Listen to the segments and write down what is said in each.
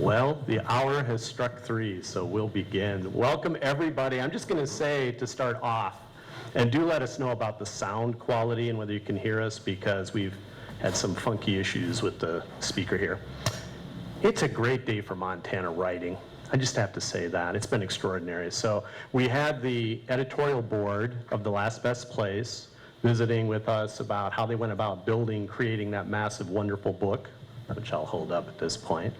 Well, the hour has struck 3, so we'll begin. Welcome, everybody. I'm just going to say to start off, and do let us know about the sound quality and whether you can hear us, because we've had some funky issues with the speaker here. It's a great day for Montana writing. I just have to say that. It's been extraordinary. So we had the editorial board of The Last Best Place visiting with us about how they went about creating that massive, wonderful book, which I'll hold up at this point.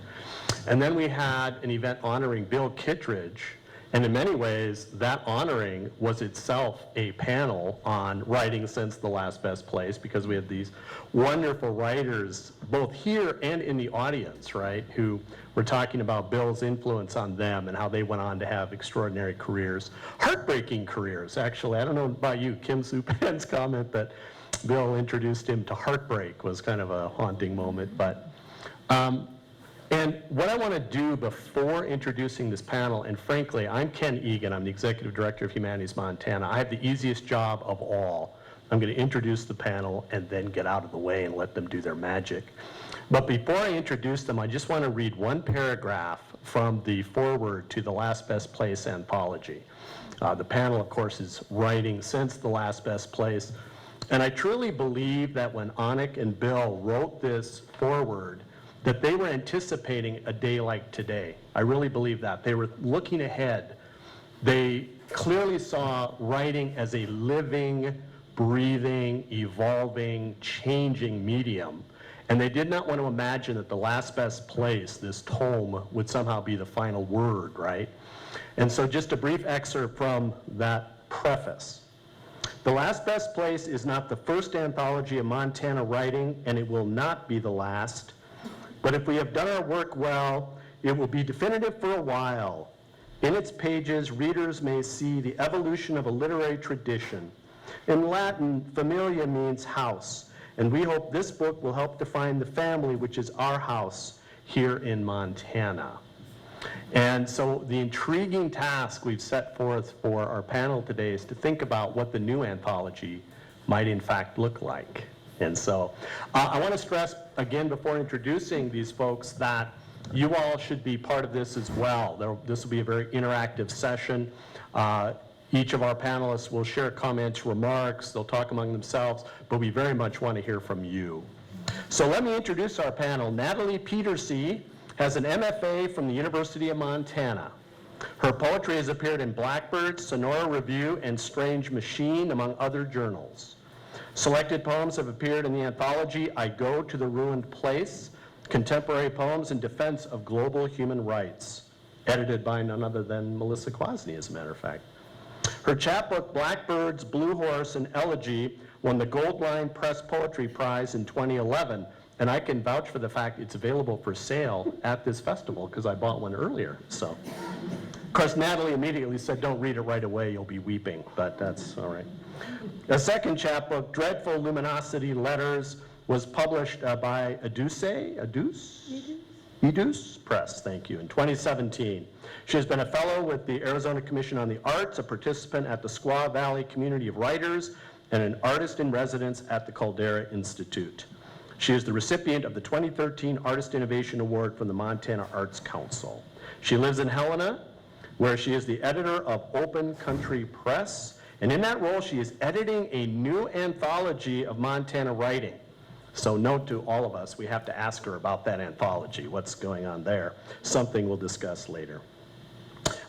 And then we had an event honoring Bill Kittredge, and in many ways, that honoring was itself a panel on writing since The Last Best Place, because we had these wonderful writers, both here and in the audience, right, who were talking about Bill's influence on them and how they went on to have extraordinary careers, heartbreaking careers, actually. I don't know about you, Kim Supan's comment that Bill introduced him to heartbreak was kind of a haunting moment, but and what I want to do before introducing this panel, and frankly, I'm Ken Egan, I'm the Executive Director of Humanities Montana. I have the easiest job of all. I'm going to introduce the panel and then get out of the way and let them do their magic. But before I introduce them, I just want to read one paragraph from the foreword to The Last Best Place anthology. The panel, of course, is writing since The Last Best Place. And I truly believe that when Anik and Bill wrote this foreword, that they were anticipating a day like today. I really believe that. They were looking ahead. They clearly saw writing as a living, breathing, evolving, changing medium. And they did not want to imagine that The Last Best Place, this tome, would somehow be the final word, right? And so just a brief excerpt from that preface. The Last Best Place is not the first anthology of Montana writing, and it will not be the last. But if we have done our work well, it will be definitive for a while. In its pages, readers may see the evolution of a literary tradition. In Latin, familia means house, and we hope this book will help define the family, which is our house here in Montana. And so the intriguing task we've set forth for our panel today is to think about what the new anthology might in fact look like. And so I want to stress again before introducing these folks that you all should be part of this as well. This will be a very interactive session. Each of our panelists will share comments, remarks, they'll talk among themselves, but we very much want to hear from you. So let me introduce our panel. Natalie p10a has an MFA from the University of Montana. Her poetry has appeared in Blackbird, Sonora Review, and Strange Machine, among other journals. Selected poems have appeared in the anthology I Go to the Ruined Place, Contemporary Poems in Defense of Global Human Rights, edited by none other than Melissa Kwasny, as a matter of fact. Her chapbook, Blackbird's Blue Horse and Elegy, won the Goldline Press Poetry Prize in 2011, and I can vouch for the fact it's available for sale at this festival because I bought one earlier. So, of course, Natalie immediately said, don't read it right away, you'll be weeping, but that's all right. A second chapbook, Dreadful Luminosity Letters, was published by Edus Press, thank you, in 2017. She has been a fellow with the Arizona Commission on the Arts, a participant at the Squaw Valley Community of Writers, and an artist in residence at the Caldera Institute. She is the recipient of the 2013 Artist Innovation Award from the Montana Arts Council. She lives in Helena, where she is the editor of Open Country Press, and in that role, she is editing a new anthology of Montana writing. So note to all of us, we have to ask her about that anthology, what's going on there, something we'll discuss later.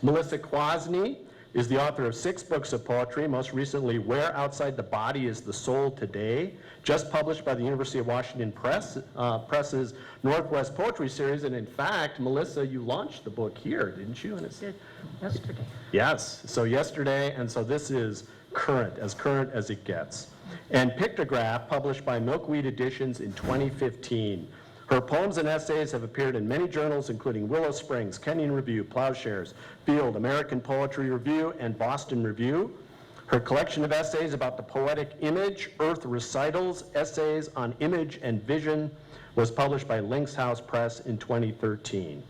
Melissa Kwasny is the author of 6 books of poetry, most recently Where Outside the Body is the Soul Today, just published by the University of Washington Press's Northwest Poetry Series. And in fact, Melissa, you launched the book here, didn't you? And it's Yesterday. Yes, so yesterday, and so this is current as it gets. And Pictograph, published by Milkweed Editions in 2015. Her poems and essays have appeared in many journals, including Willow Springs, Kenyon Review, Plowshares, Field, American Poetry Review, and Boston Review. Her collection of essays about the poetic image, Earth Recitals, Essays on Image and Vision, was published by Lynx House Press in 2013.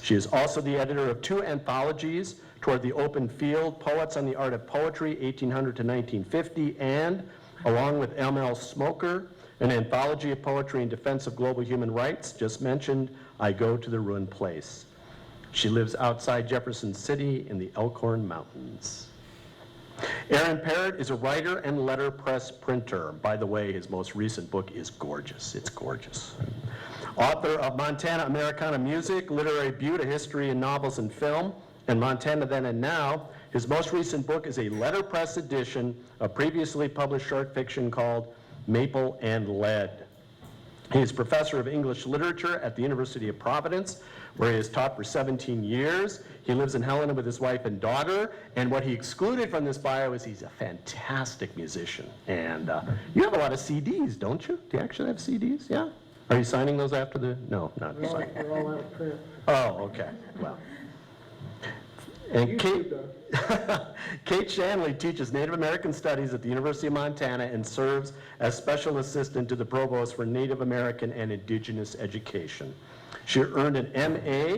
She is also the editor of 2 anthologies, Toward the Open Field, Poets on the Art of Poetry, 1800 to 1950, and, along with M.L. Smoker, An anthology of poetry in defense of global human rights, just mentioned, I Go to the Ruined Place. She lives outside Jefferson City in the Elkhorn Mountains. Aaron Parrott is a writer and letterpress printer. By the way, his most recent book is gorgeous. It's gorgeous. Author of Montana Americana Music, Literary Butte, A History in Novels and Film, and Montana Then and Now. His most recent book is a letterpress edition of previously published short fiction called Maple and Lead. He is professor of English literature at the University of Providence, where he has taught for 17 years. He lives in Helena with his wife and daughter, and what he excluded from this bio is he's a fantastic musician. And you have a lot of CDs, don't you? Do you actually have CDs? Yeah? Are you signing those after the, no, not signing. We're all out of print. Oh, okay, well. And Kate Shanley teaches Native American Studies at the University of Montana and serves as special assistant to the provost for Native American and Indigenous Education. She earned an MA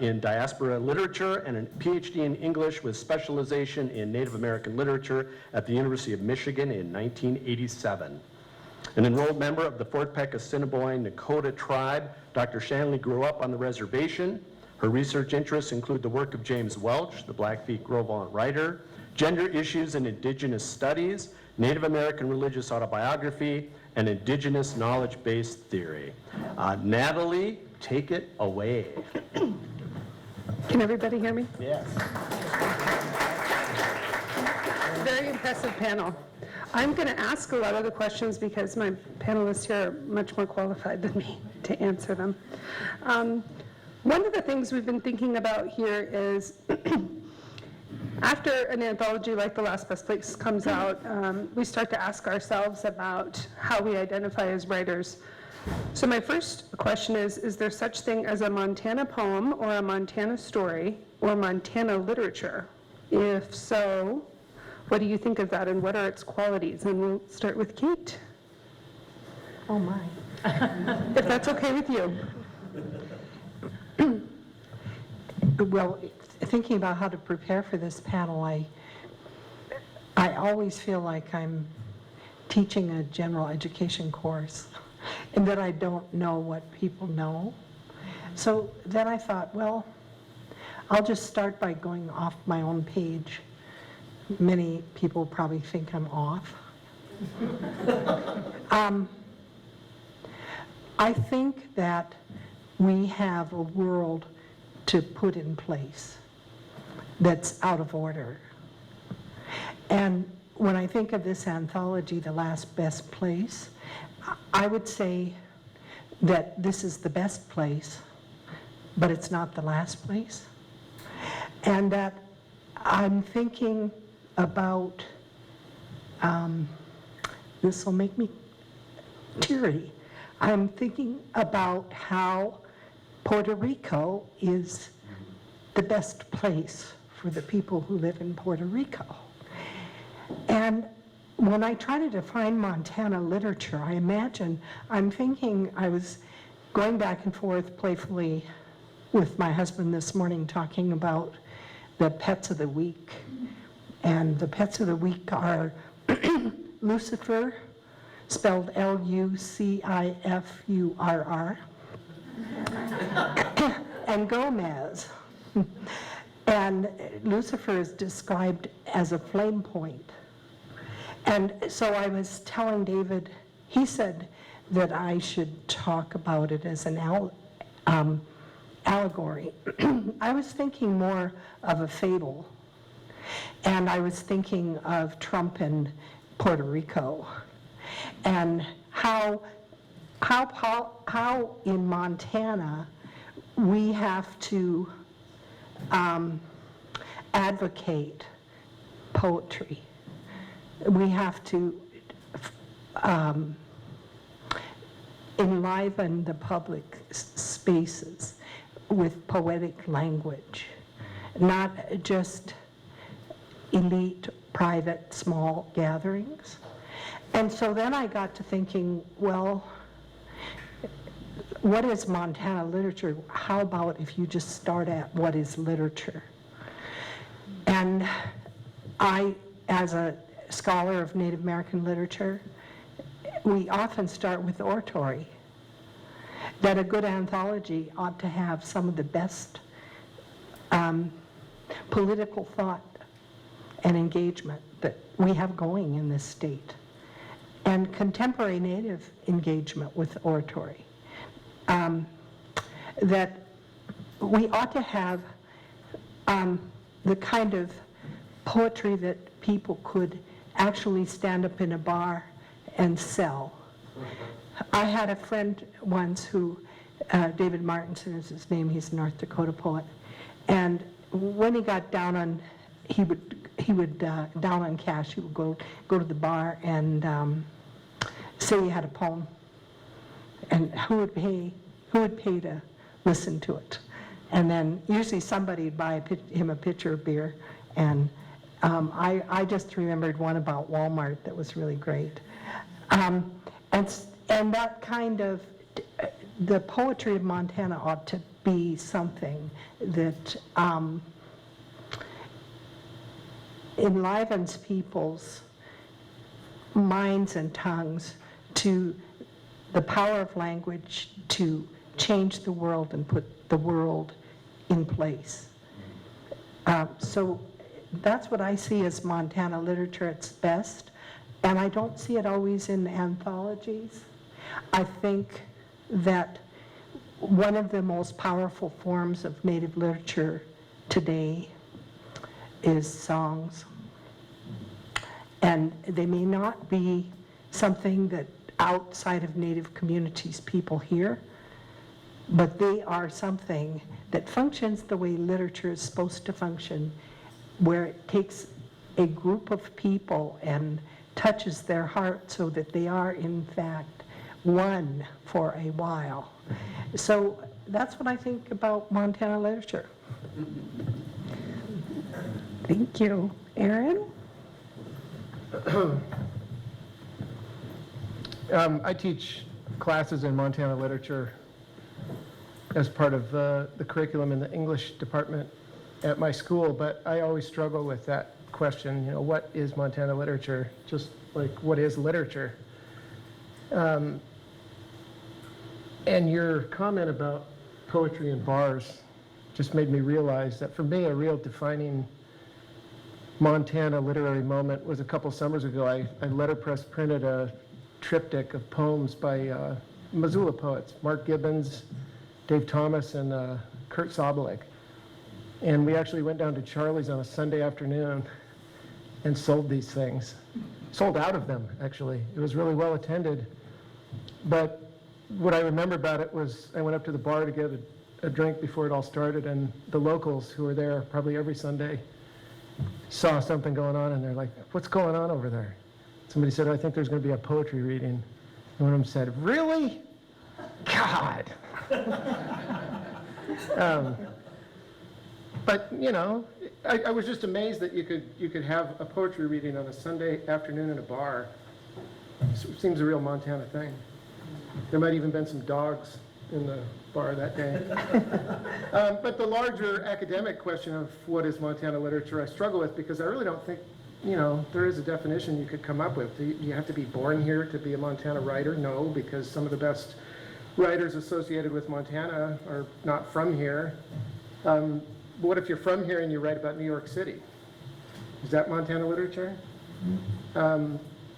in diaspora literature and a PhD in English with specialization in Native American literature at the University of Michigan in 1987. An enrolled member of the Fort Peck Assiniboine Nakota tribe, Dr. Shanley grew up on the reservation. Her research interests include the work of James Welch, the Blackfeet Gros-Ventre writer, gender issues and indigenous studies, Native American religious autobiography, and indigenous knowledge-based theory. Natalie, take it away. Can everybody hear me? Yes. Very impressive panel. I'm going to ask a lot of the questions because my panelists here are much more qualified than me to answer them. One of the things we've been thinking about here is after an anthology like The Last Best Place comes out, we start to ask ourselves about how we identify as writers. So my first question is there such thing as a Montana poem or a Montana story or Montana literature? If so, what do you think of that and what are its qualities? And we'll start with Kate. Oh my. If that's okay with you. Well, thinking about how to prepare for this panel, I always feel like I'm teaching a general education course and that I don't know what people know. So then I thought, well, I'll just start by going off my own page. Many people probably think I'm off. I think that we have a world to put in place that's out of order. And when I think of this anthology, The Last Best Place, I would say that this is the best place, but it's not the last place. And that I'm thinking about, this will make me teary. I'm thinking about how Puerto Rico is the best place for the people who live in Puerto Rico. And when I try to define Montana literature, I'm thinking I was going back and forth playfully with my husband this morning talking about the pets of the week. And the pets of the week are Lucifer, spelled Lucifurr, and Gomez. And Lucifer is described as a flame point. And so I was telling David, he said that I should talk about it as an allegory. I was thinking more of a fable. And I was thinking of Trump and Puerto Rico. And how in Montana we have to advocate poetry. We have to enliven the public spaces with poetic language, not just elite, private, small gatherings. And so then I got to thinking, well, what is Montana literature? How about if you just start at what is literature? And I, as a scholar of Native American literature, we often start with oratory, that a good anthology ought to have some of the best political thought and engagement that we have going in this state, and contemporary Native engagement with oratory. That we ought to have the kind of poetry that people could actually stand up in a bar and sell. I had a friend once who, David Martinson is his name, he's a North Dakota poet, and when he got down on, he would down on cash, he would go to the bar and say he had a poem, and who would pay to listen to it? And then usually somebody would buy him a pitcher of beer, and I just remembered one about Walmart that was really great. And that kind of, the poetry of Montana ought to be something that enlivens people's minds and tongues to the power of language to change the world and put the world in place. So that's what I see as Montana literature at its best, and I don't see it always in anthologies. I think that one of the most powerful forms of Native literature today is songs. And they may not be something that outside of Native communities people hear, but they are something that functions the way literature is supposed to function, where it takes a group of people and touches their heart so that they are, in fact, one for a while. So that's what I think about Montana literature. Thank you. Aaron? I teach classes in Montana literature as part of the curriculum in the English department at my school, but I always struggle with that question, what is Montana literature? Just like, what is literature? And your comment about poetry in bars just made me realize that for me, a real defining Montana literary moment was a couple summers ago. I letterpress printed a triptych of poems by Missoula poets, Mark Gibbons, Dave Thomas, and Kurt Sobolik. And we actually went down to Charlie's on a Sunday afternoon and sold these things. Sold out of them, actually. It was really well attended. But what I remember about it was I went up to the bar to get a drink before it all started, and the locals who were there probably every Sunday saw something going on, and they're like, "What's going on over there?" Somebody said, "I think there's going to be a poetry reading." And one of them said, "Really? God." But I was just amazed that you could have a poetry reading on a Sunday afternoon in a bar. It seems a real Montana thing. There might even been some dogs in the bar that day. But the larger academic question of what is Montana literature, I struggle with, because I really don't think there is a definition you could come up with. Do you have to be born here to be a Montana writer? No, because some of the best writers associated with Montana are not from here. What if you're from here and you write about New York City? Is that Montana literature?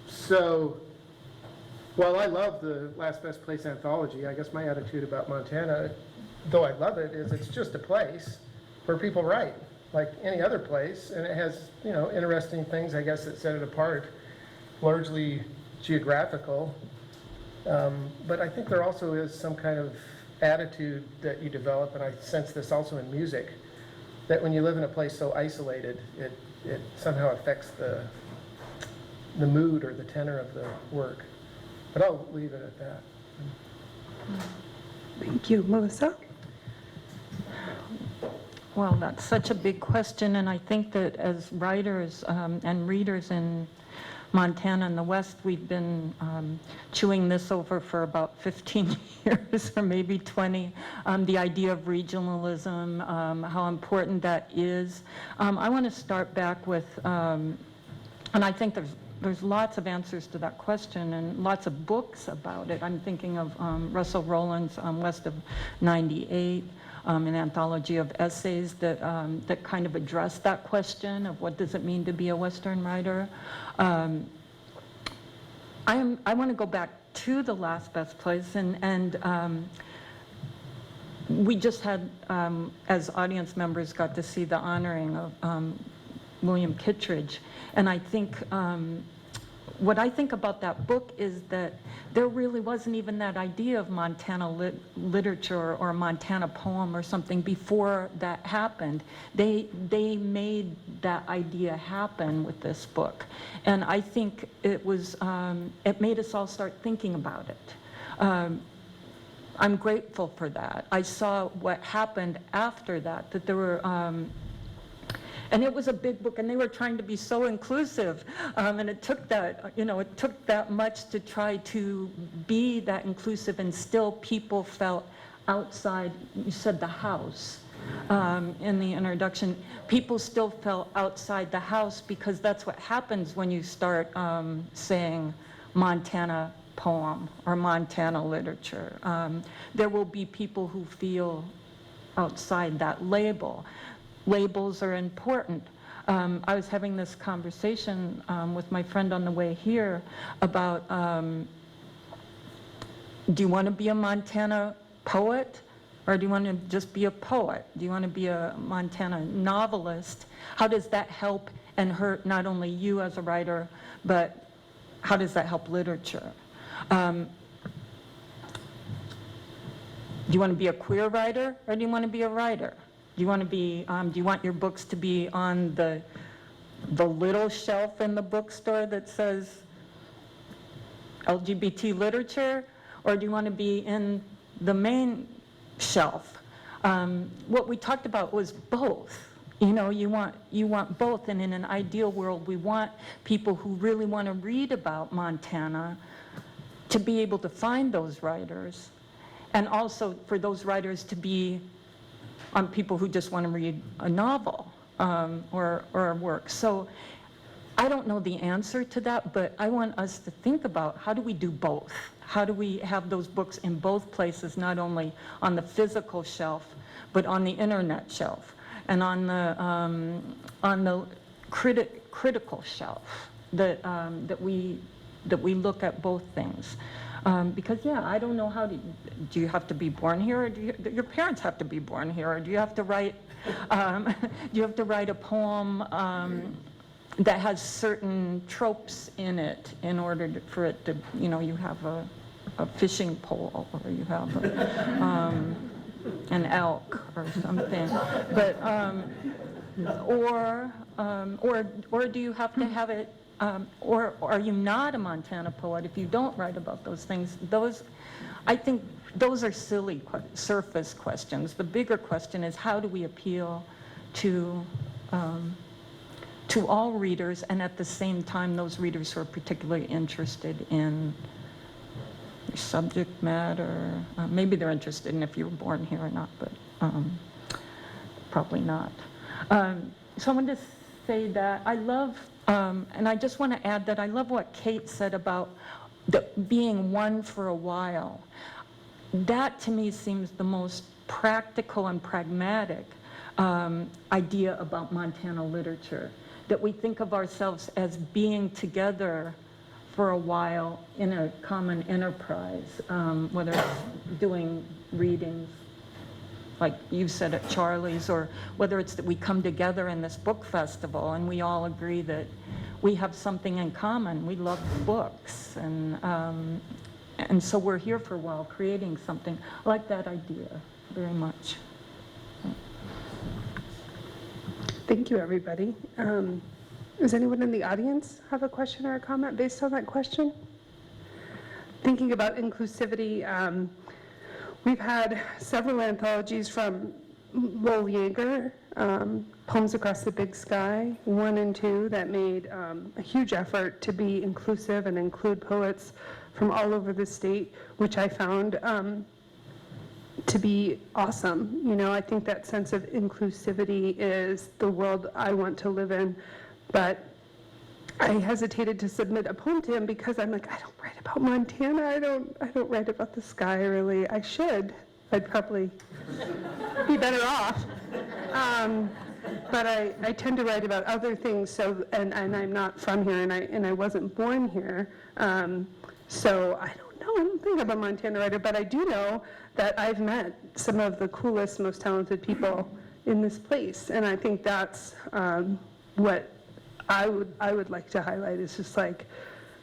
So while I love the Last Best Place anthology, I guess my attitude about Montana, though I love it, is it's just a place where people write, like any other place, and it has, interesting things, I guess, that set it apart, largely geographical. But I think there also is some kind of attitude that you develop, and I sense this also in music, that when you live in a place so isolated, it somehow affects the mood or the tenor of the work. But I'll leave it at that. Thank you. Melissa? Well, that's such a big question, and I think that as writers and readers in Montana and the West, we've been chewing this over for about 15 years or maybe 20, the idea of regionalism, how important that is. I want to start back with, and I think there's there's lots of answers to that question and lots of books about it. I'm thinking of Russell Rowland's West of 98, an anthology of essays that, that kind of address that question of what does it mean to be a Western writer. I want to go back to The Last Best Place, and we just had, as audience members, got to see the honoring of William Kittredge, and I think what I think about that book is that there really wasn't even that idea of Montana literature or a Montana poem or something before that happened. They made that idea happen with this book, and I think it was it made us all start thinking about it. I'm grateful for that. I saw what happened after that, that there were, and it was a big book, and they were trying to be so inclusive, and it took that, it took that much to try to be that inclusive, and still people felt outside. You said the house in the introduction. People still felt outside the house because that's what happens when you start saying Montana poem or Montana literature. There will be people who feel outside that label. Labels are important. I was having this conversation with my friend on the way here about, do you want to be a Montana poet, or do you want to just be a poet? Do you want to be a Montana novelist? How does that help and hurt not only you as a writer, but how does that help literature? Do you want to be a queer writer, or do you want to be a writer? Do you want to be? Do you want your books to be on the little shelf in the bookstore that says LGBT literature, or do you want to be in the main shelf? What we talked about was both. You want both, and in an ideal world, we want people who really want to read about Montana to be able to find those writers, and also for those writers to be people who just want to read a novel or a work. So I don't know the answer to that, but I want us to think about how do we do both? How do we have those books in both places, not only on the physical shelf, but on the internet shelf and on the critical shelf, that we look at both things. Because I don't know how do you have to be born here, or do your parents have to be born here, or do you have to write a poem that has certain tropes in it in order for it to, you have a fishing pole, or you have an elk or something, but or do you have to have it? Or are you not a Montana poet if you don't write about those things? I think those are silly surface questions. The bigger question is, how do we appeal to all readers, and at the same time those readers who are particularly interested in subject matter? Maybe they're interested in if you were born here or not, but probably not. So I wanted to say that I love, and I just want to add that I love what Kate said about being one for a while. That to me seems the most practical and pragmatic idea about Montana literature, that we think of ourselves as being together for a while in a common enterprise, whether it's doing readings, like you said at Charlie's, or whether it's that we come together in this book festival and we all agree that we have something in common. We love books, and so we're here for a while creating something. I like that idea very much. Thank you, everybody. Does anyone in the audience have a question or a comment based on that question? Thinking about inclusivity, we've had several anthologies from Lowell Yeager, Poems Across the Big Sky, 1 and 2, that made a huge effort to be inclusive and include poets from all over the state, which I found to be awesome. I think that sense of inclusivity is the world I want to live in. But I hesitated to submit a poem to him because I'm like, I don't write about Montana. I don't write about the sky really. I should. I'd probably be better off. But I tend to write about other things. So and I'm not from here, and I wasn't born here. So I don't know. I don't think I'm a Montana writer, but I do know that I've met some of the coolest, most talented people in this place, and I think that's what I would like to highlight is just like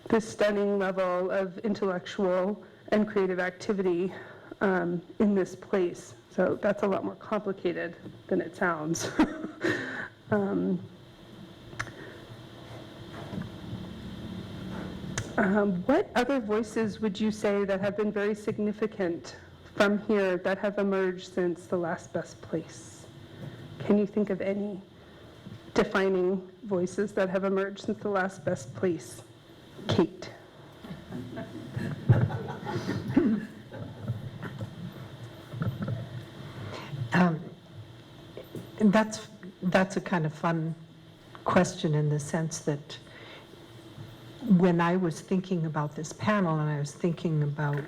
this stunning level of intellectual and creative activity in this place. So that's a lot more complicated than it sounds. What other voices would you say that have been very significant from here that have emerged since The Last Best Place? Can you think of any defining voices that have emerged since The Last Best Place? Kate. That's a kind of fun question in the sense that when I was thinking about this panel and I was thinking about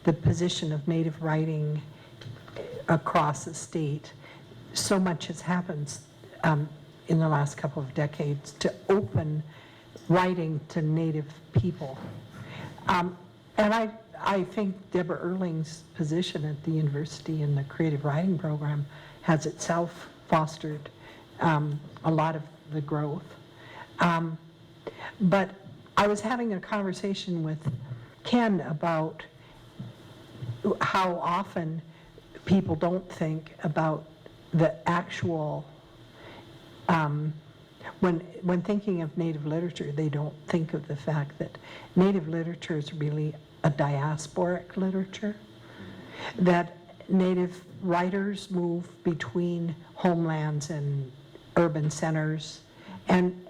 the position of Native writing across the state, so much has happened in the last couple of decades to open writing to Native people. And I think Deborah Erling's position at the university in the creative writing program has itself fostered a lot of the growth. But I was having a conversation with Ken about how often people don't think about the actual, when thinking of Native literature, they don't think of the fact that Native literature is really a diasporic literature, that Native writers move between homelands and urban centers, and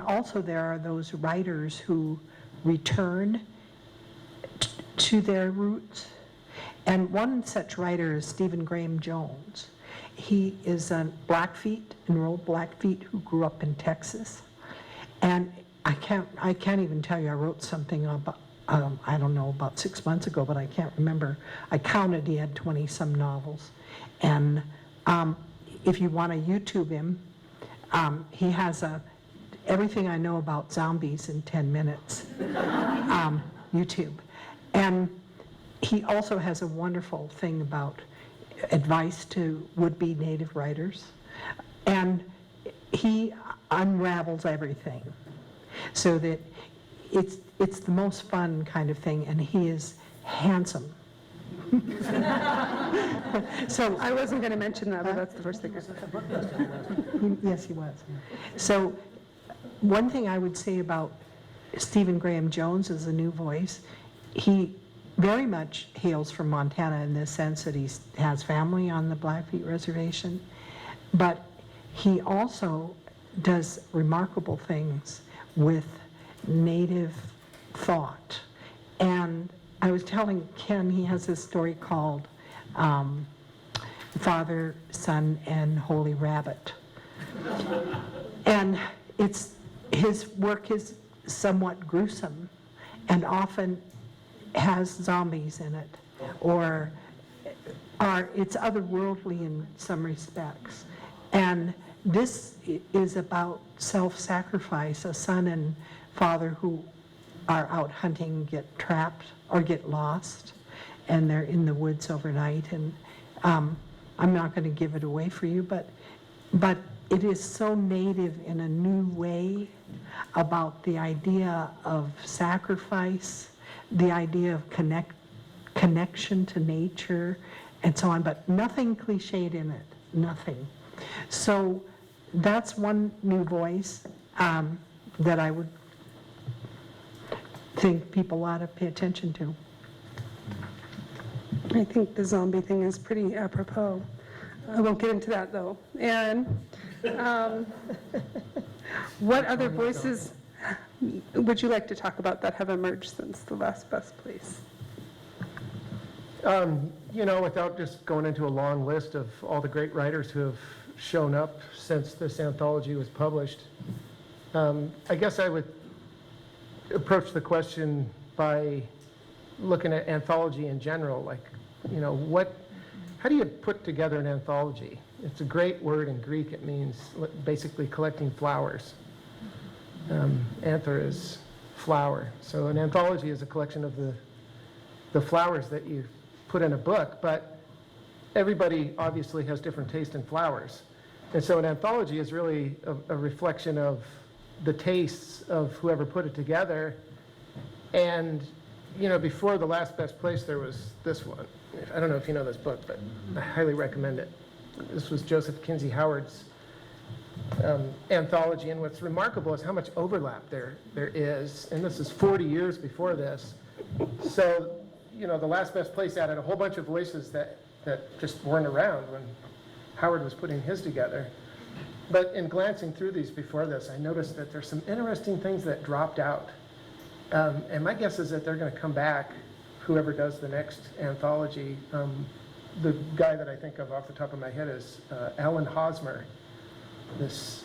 also there are those writers who return to their roots. And one such writer is Stephen Graham Jones. He is a Blackfeet, enrolled Blackfeet who grew up in Texas. And I can't even tell you, I wrote something about, I don't know, about 6 months ago, but I can't remember. I counted, he had 20 some novels. And if you want to YouTube him, he has everything I know about zombies in 10 minutes, YouTube. And he also has a wonderful thing about advice to would-be Native writers. And he unravels everything so that it's the most fun kind of thing, and he is handsome. So I wasn't going to mention that, but that's the first thing I said. Yes, he was. So one thing I would say about Stephen Graham Jones as a new voice, he very much hails from Montana in the sense that he has family on the Blackfeet Reservation, but he also does remarkable things with Native thought. And I was telling Ken, he has this story called Father, Son, and Holy Rabbit. And his work is somewhat gruesome and often has zombies in it, or it's otherworldly in some respects. And this is about self-sacrifice, a son and father who are out hunting, get trapped or get lost, and they're in the woods overnight. And I'm not going to give it away for you, but it is so Native in a new way about the idea of sacrifice, the idea of connection to nature, and so on, but nothing cliched in it, nothing. So that's one new voice that I would think people ought to pay attention to. I think the zombie thing is pretty apropos. I won't get into that, though. Aaron, what other voices would you like to talk about that have emerged since The Last Best Place? Without just going into a long list of all the great writers who have shown up since this anthology was published, I guess I would approach the question by looking at anthology in general, like, how do you put together an anthology? It's a great word in Greek. It means basically collecting flowers. Anther is flower. So an anthology is a collection of the flowers that you put in a book, but everybody obviously has different taste in flowers. And so an anthology is really a reflection of the tastes of whoever put it together. And, before The Last Best Place, there was this one. I don't know if you know this book, but I highly recommend it. This was Joseph Kinsey Howard's anthology, and what's remarkable is how much overlap there is, and this is 40 years before this. So, The Last Best Place added a whole bunch of voices that just weren't around when Howard was putting his together. But in glancing through these before this, I noticed that there's some interesting things that dropped out. And my guess is that they're going to come back, whoever does the next anthology. The guy that I think of off the top of my head is Alan Hosmer, this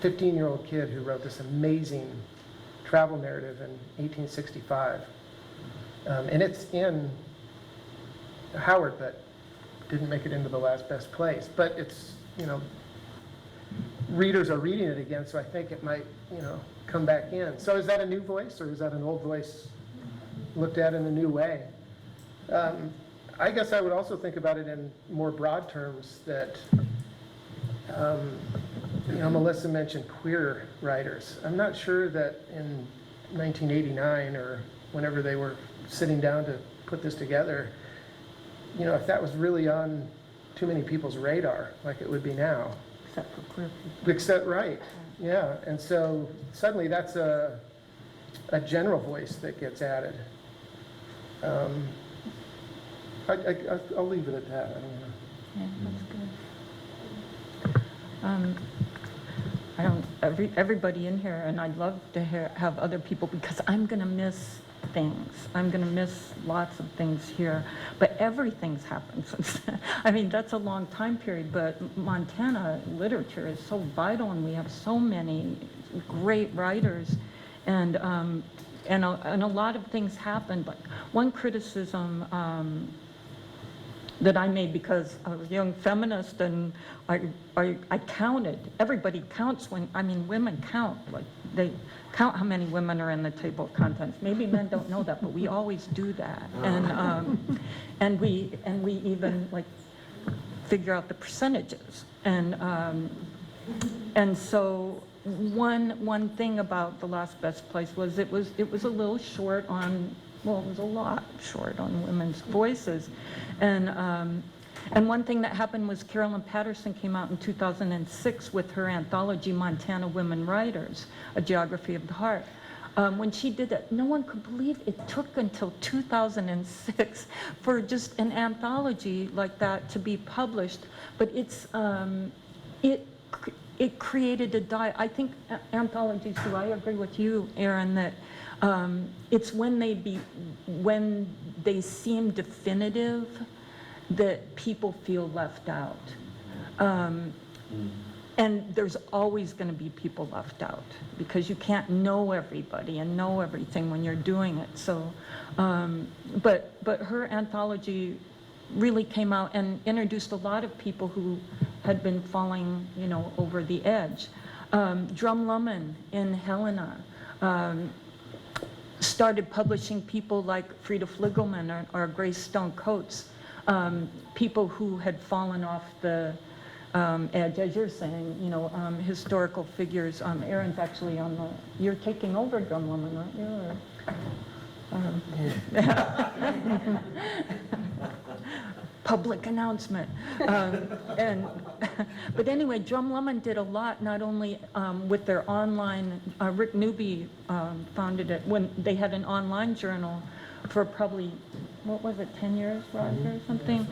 15-year-old kid who wrote this amazing travel narrative in 1865. And it's in Howard, but didn't make it into The Last Best Place. But it's, readers are reading it again, so I think it might, come back in. So is that a new voice, or is that an old voice looked at in a new way? I guess I would also think about it in more broad terms that, Melissa mentioned queer writers. I'm not sure that in 1989 or whenever they were sitting down to put this together, if that was really on too many people's radar, like it would be now. Except for queer people. Except, right, yeah. And so suddenly that's a general voice that gets added. I'll leave it at that. I don't know. Yeah, that's good. Everybody in here, and I'd love to have other people, because I'm going to miss things. I'm going to miss lots of things here, but everything's happened since then. I mean, that's a long time period, but Montana literature is so vital, and we have so many great writers, and a lot of things happened. But one criticism that I made, because I was a young feminist, and I counted. Everybody counts women count. Like, they count how many women are in the table of contents. Maybe men don't know that, but we always do that. And we even figure out the percentages. And so one thing about The Last Best Place was it was a little short on. Well, it was a lot short on women's voices. And one thing that happened was Carolyn Patterson came out in 2006 with her anthology, Montana Women Writers, A Geography of the Heart. When she did that, no one could believe it took until 2006 for just an anthology like that to be published. But it created I think anthologies do. I agree with you, Aaron, that it's when they seem definitive that people feel left out. And there's always going to be people left out, because you can't know everybody and know everything when you're doing it. So, but her anthology really came out and introduced a lot of people who had been falling, over the edge. Drum Lummen in Helena started publishing people like Frida Fligelman or Grace Stone Coates, people who had fallen off the edge, as you're saying, historical figures. Aaron's actually you're taking over Drum Lummen, aren't you? Public announcement. But anyway, Drum Lummen did a lot, not only with their online, Rick Newby founded it when they had an online journal for probably, 10 years, Roger, or something,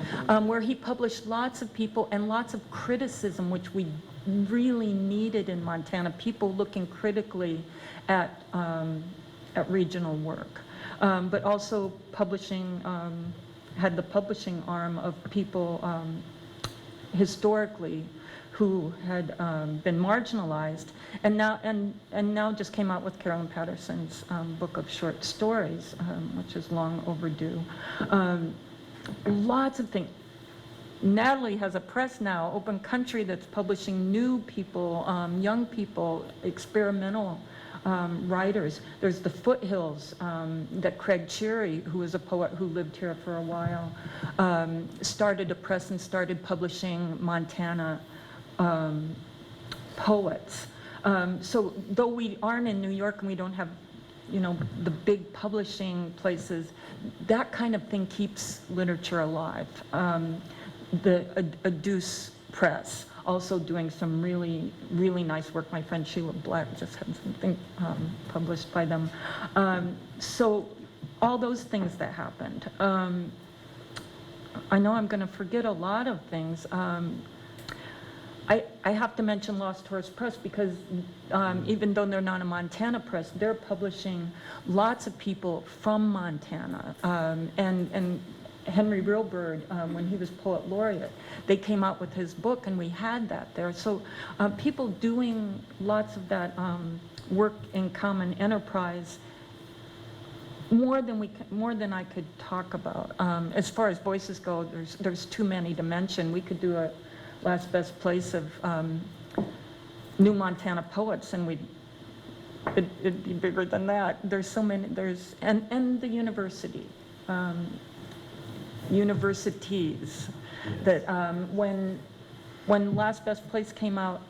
where he published lots of people and lots of criticism, which we really needed in Montana, people looking critically at regional work, but also publishing, had the publishing arm of people historically who had been marginalized, and now just came out with Carolyn Patterson's book of short stories, which is long overdue. Lots of things. Natalie has a press now, Open Country, that's publishing new people, young people, experimental writers. There's the Foothills that Craig Cheery, who was a poet who lived here for a while, started a press and started publishing Montana poets. So though we aren't in New York and we don't have, the big publishing places, that kind of thing keeps literature alive. The Deuce Press, also doing some really, really nice work. My friend Sheila Black just had something published by them. So all those things that happened. I know I'm going to forget a lot of things. I have to mention Lost Horse Press because even though they're not a Montana press, they're publishing lots of people from Montana. And Henry Reelbird, when he was poet laureate, they came out with his book and we had that there. So people doing lots of that work in common enterprise, more than I could talk about. As far as voices go, there's too many to mention. We could do a last best place of new Montana poets, and it'd be bigger than that. There's so many. And the university. Universities, that when Last Best Place came out,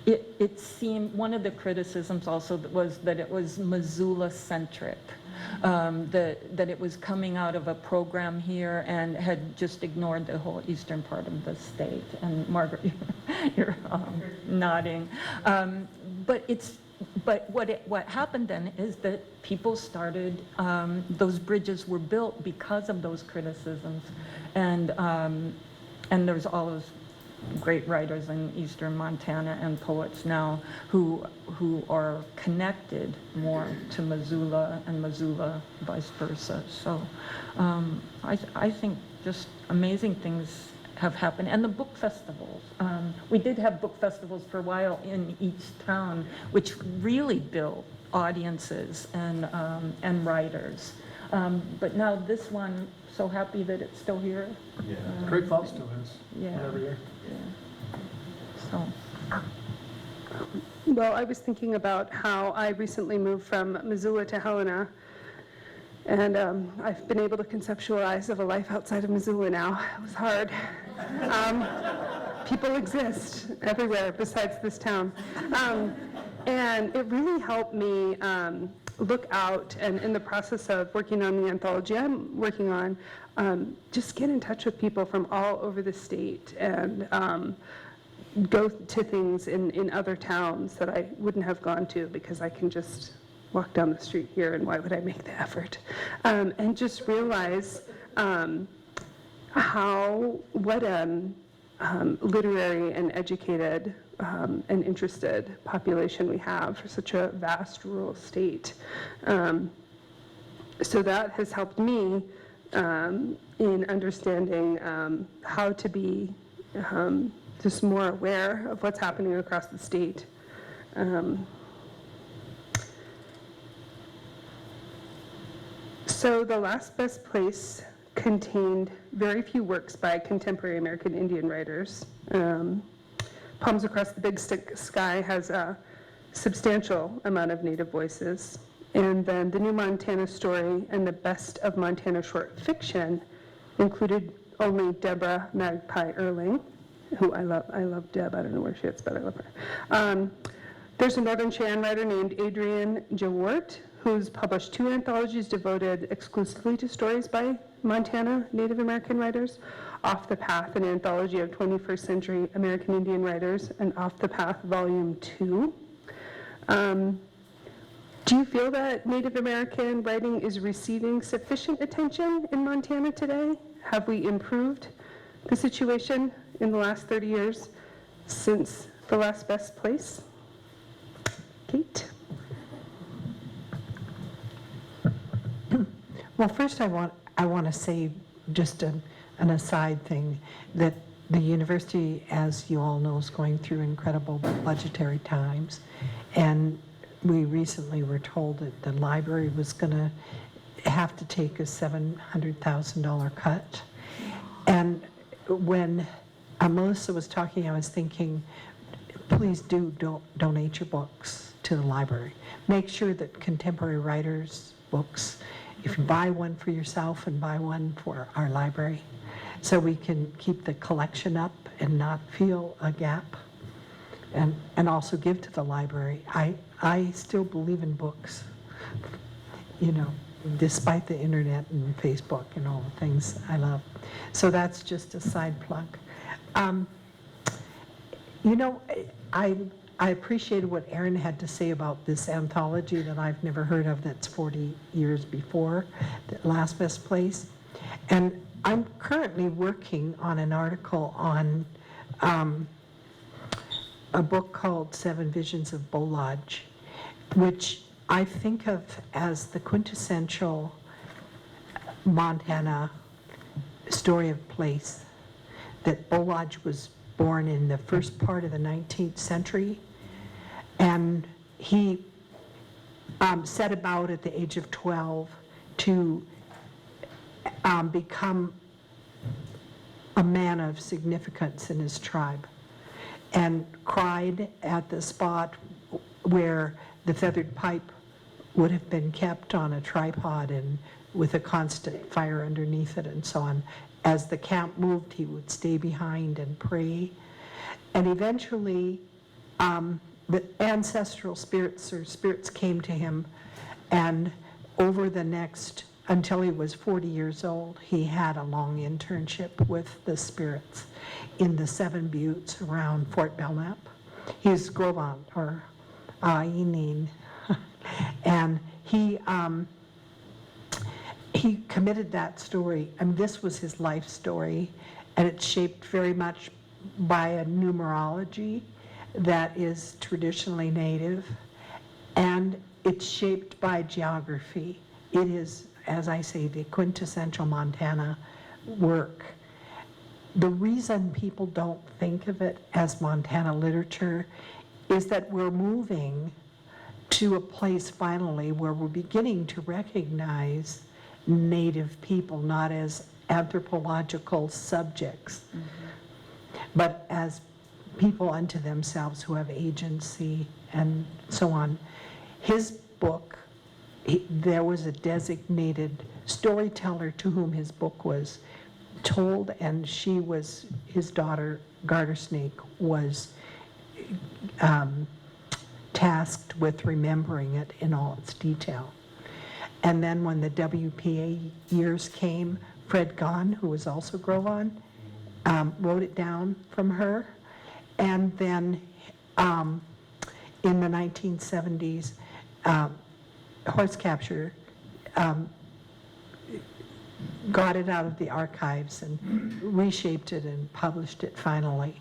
it seemed, one of the criticisms also was that it was Missoula-centric, that it was coming out of a program here and had just ignored the whole eastern part of the state. And Margaret, you're nodding. But what happened then is that people started, those bridges were built because of those criticisms, and there's all those great writers in eastern Montana and poets now who are connected more to Missoula and Missoula vice versa. So I think just amazing things have happened. And the book festivals. We did have book festivals for a while in each town, which really built audiences and writers. But now this one, so happy that it's still here. Yeah. Great Falls still has, Yeah. every year. So, Well, I was thinking about how I recently moved from Missoula to Helena, and I've been able to conceptualize of a life outside of Missoula now. It was hard. People exist everywhere besides this town. And it really helped me look out, and in the process of working on the anthology I'm working on, just get in touch with people from all over the state and go to things in other towns that I wouldn't have gone to because I can just walk down the street here, and why would I make the effort? And just realize what literary and educated and interested population we have for such a vast rural state. So that has helped me in understanding how to be just more aware of what's happening across the state. So the Last Best Place contained very few works by contemporary American Indian writers. Palms Across the Big Sky has a substantial amount of Native voices. And then the New Montana Story and the Best of Montana Short Fiction included only Deborah Magpie Erling, who I love Deb. I don't know where she is, but I love her. There's a Northern Cheyenne writer named Adrienne Jawort, who's published 2 anthologies devoted exclusively to stories by Montana Native American writers, Off the Path, an anthology of 21st century American Indian writers, and Off the Path, Volume 2. Do you feel that Native American writing is receiving sufficient attention in Montana today? Have we improved the situation in the last 30 years since the Last Best Place? Kate? Well, first I want to say just an aside thing, that the university, as you all know, is going through incredible budgetary times. And we recently were told that the library was going to have to take a $700,000 cut. And when Melissa was talking, I was thinking, please donate your books to the library. Make sure that contemporary writers' books, if you buy one for yourself and buy one for our library, so we can keep the collection up and not feel a gap, and also give to the library. I still believe in books, you know, despite the internet and Facebook and all the things I love. So that's just a side plug. You know, I appreciated what Erin had to say about this anthology that I've never heard of that's 40 years before, the Last Best Place. And I'm currently working on an article on a book called Seven Visions of Bolage, which I think of as the quintessential Montana story of place, that Bolage was born in the first part of the 19th century, and he set about at the age of 12 to become a man of significance in his tribe, and cried at the spot where the feathered pipe would have been kept on a tripod and with a constant fire underneath it and so on. As the camp moved, he would stay behind and pray. And eventually, the ancestral spirits or spirits came to him, and over the next, until he was 40 years old, he had a long internship with the spirits in the Seven Buttes around Fort Belknap. He's Gros Ventre, or Ainin. And he committed that story, and this was his life story, and it's shaped very much by a numerology that is traditionally native, and it's shaped by geography. It is, as I say, the quintessential Montana work. The reason people don't think of it as Montana literature is that we're moving to a place finally where we're beginning to recognize Native people not as anthropological subjects, but as people unto themselves who have agency and so on. His book, there was a designated storyteller to whom his book was told, and she was, his daughter, Garter Snake, was tasked with remembering it in all its detail. And then when the WPA years came, Fred Gahn, who was also Gros Ventre, wrote it down from her. And then in the 1970s, Horse Capture got it out of the archives and reshaped it and published it finally.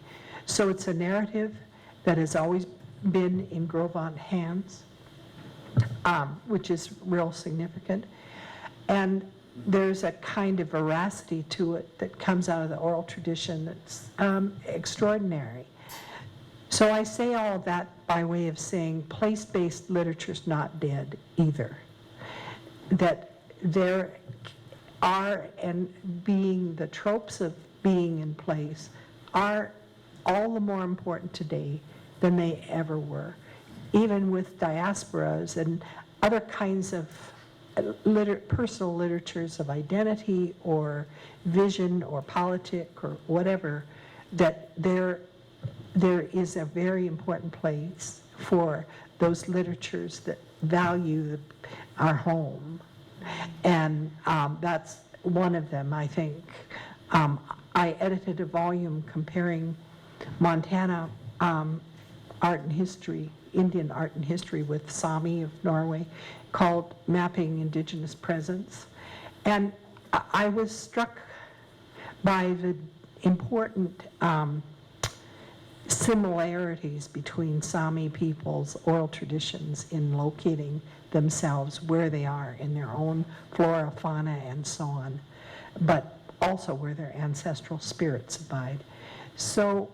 So it's a narrative that has always been in Gros Ventre hands, which is real significant. And there's a kind of veracity to it that comes out of the oral tradition that's extraordinary. So I say all of that by way of saying place-based literature's not dead either. That there are, and being the tropes of being in place are all the more important today than they ever were. Even with diasporas and other kinds of personal literatures of identity or vision or politic or whatever, that there is a very important place for those literatures that value our home. And that's one of them, I think. I edited a volume comparing Montana art and history, Indian art and history, with Sami of Norway, called Mapping Indigenous Presence. And I was struck by the important similarities between Sami people's oral traditions in locating themselves where they are in their own flora, fauna, and so on, but also where their ancestral spirits abide. So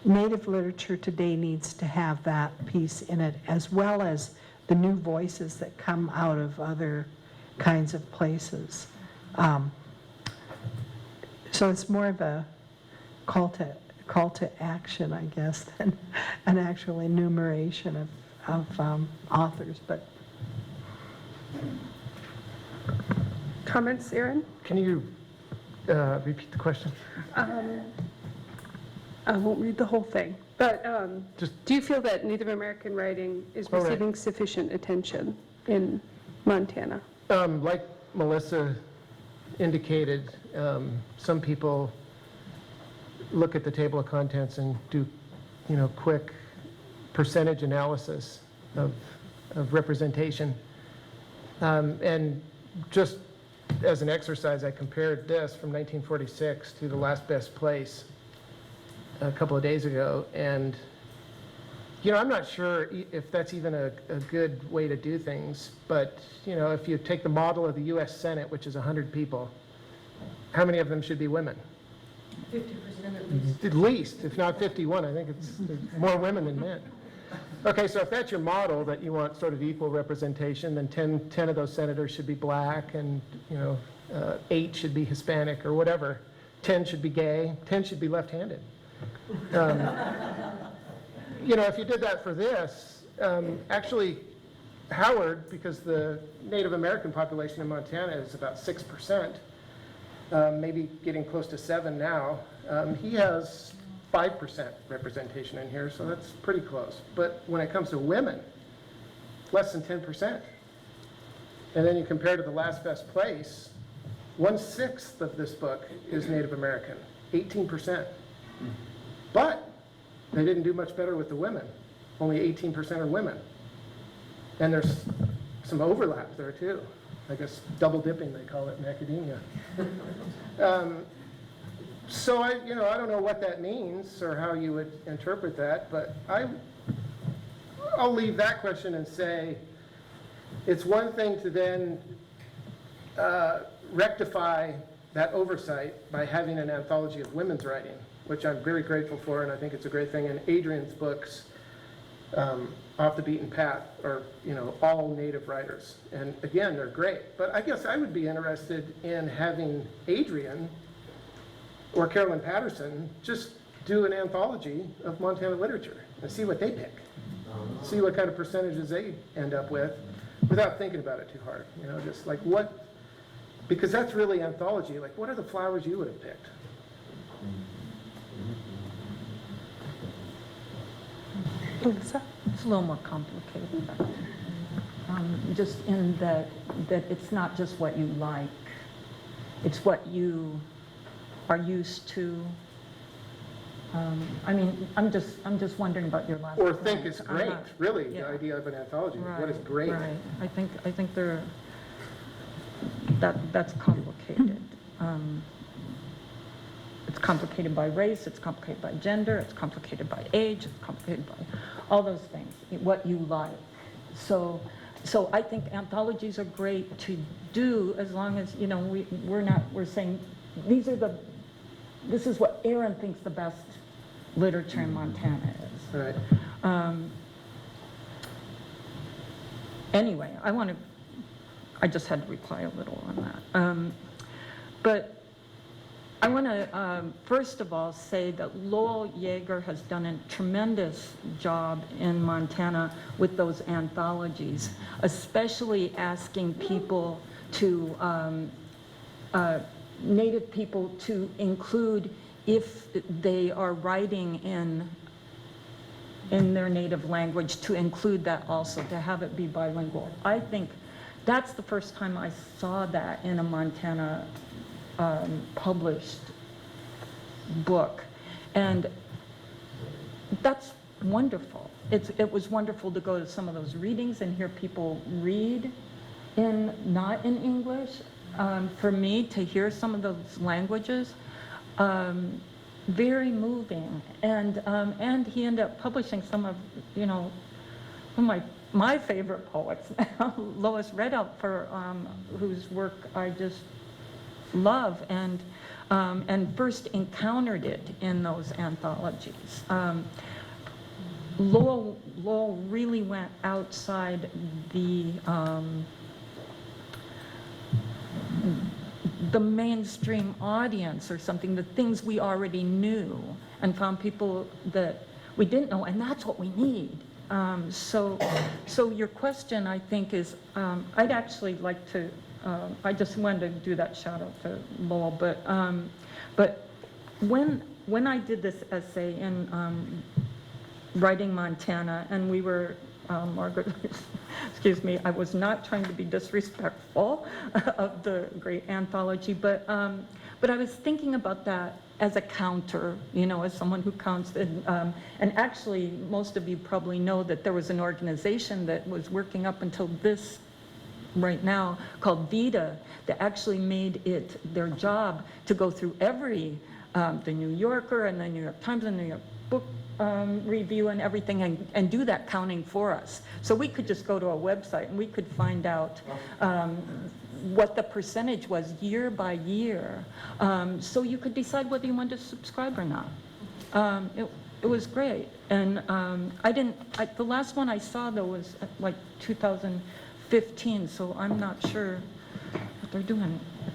Native literature today needs to have that piece in it, as well as the new voices that come out of other kinds of places. So it's more of a call to action, I guess, than an actual enumeration of authors, but Comments, Erin? Can you repeat the question? I won't read the whole thing, but Just- do you feel that Native American writing is All right. receiving sufficient attention in Montana? Like Melissa indicated, some people look at the table of contents and do, quick percentage analysis of representation. And just as an exercise, I compared this from 1946 to the last best place a couple of days ago. And, I'm not sure if that's even a good way to do things. But, if you take the model of the US Senate, which is 100 people, how many of them should be women? 50% at least. At least, if not 51. I think it's more women than men. Okay, so if that's your model, that you want sort of equal representation, then 10 of those senators should be black, and 8 should be Hispanic or whatever. 10 should be gay, 10 should be left-handed. If you did that for this, actually Howard, because the Native American population in Montana is about 6%, maybe getting close to 7 now, he has 5% representation in here, so that's pretty close. But when it comes to women, less than 10%. And then you compare to the last best place, 1/6 of this book is Native American, 18%. But they didn't do much better with the women. Only 18% are women. And there's some overlap there too. I guess double dipping, they call it in academia. So I don't know what that means or how you would interpret that, but I'll leave that question and say it's one thing to then rectify that oversight by having an anthology of women's writing, which I'm very grateful for, and I think it's a great thing. And Adrian's books, Off the Beaten Path, are all Native writers, and again, they're great. But I guess I would be interested in having Adrian or Carolyn Patterson just do an anthology of Montana literature and see what they pick. See what kind of percentages they end up with without thinking about it too hard. Just like what, because that's really anthology. Like, what are the flowers you would have picked? Melissa? It's a little more complicated. Just in that it's not just what you like, it's what you are used to. I'm just wondering about your last Or point. think is great, really, the yeah. idea of an anthology. What is Right, great? Right. I think that's complicated. It's complicated by race, it's complicated by gender, it's complicated by age, it's complicated by all those things, what you like. So I think anthologies are great to do as long as, we're saying, this is what Aaron thinks the best literature in Montana is. Right. Anyway, I just had to reply a little on that. But I want to, first of all, say that Lowell Yeager has done a tremendous job in Montana with those anthologies, especially asking people to, Native people to include, if they are writing in their native language, to include that also, to have it be bilingual. I think that's the first time I saw that in a Montana published book, and that's wonderful. It was wonderful to go to some of those readings and hear people read not in English. For me, to hear some of those languages, very moving. And he ended up publishing some of, my favorite poets now, Lois Redoubt, whose work I just love and first encountered it in those anthologies. Lowell really went outside the mainstream audience or something, the things we already knew, and found people that we didn't know, and that's what we need. So your question, I think, is I'd actually like to. I just wanted to do that shout out to Lowell, but when I did this essay in writing Montana, and we were, Margaret, excuse me, I was not trying to be disrespectful of the great anthology, but I was thinking about that as a counter, you know, as someone who counts, and actually, most of you probably know that there was an organization that was working up until this right now called VITA that actually made it their job to go through every, the New Yorker and the New York Times and the New York Book Review and everything, and do that counting for us. So we could just go to a website and we could find out what the percentage was year by year. So you could decide whether you wanted to subscribe or not. It was great. And the last one I saw though was like 2015, so I'm not sure if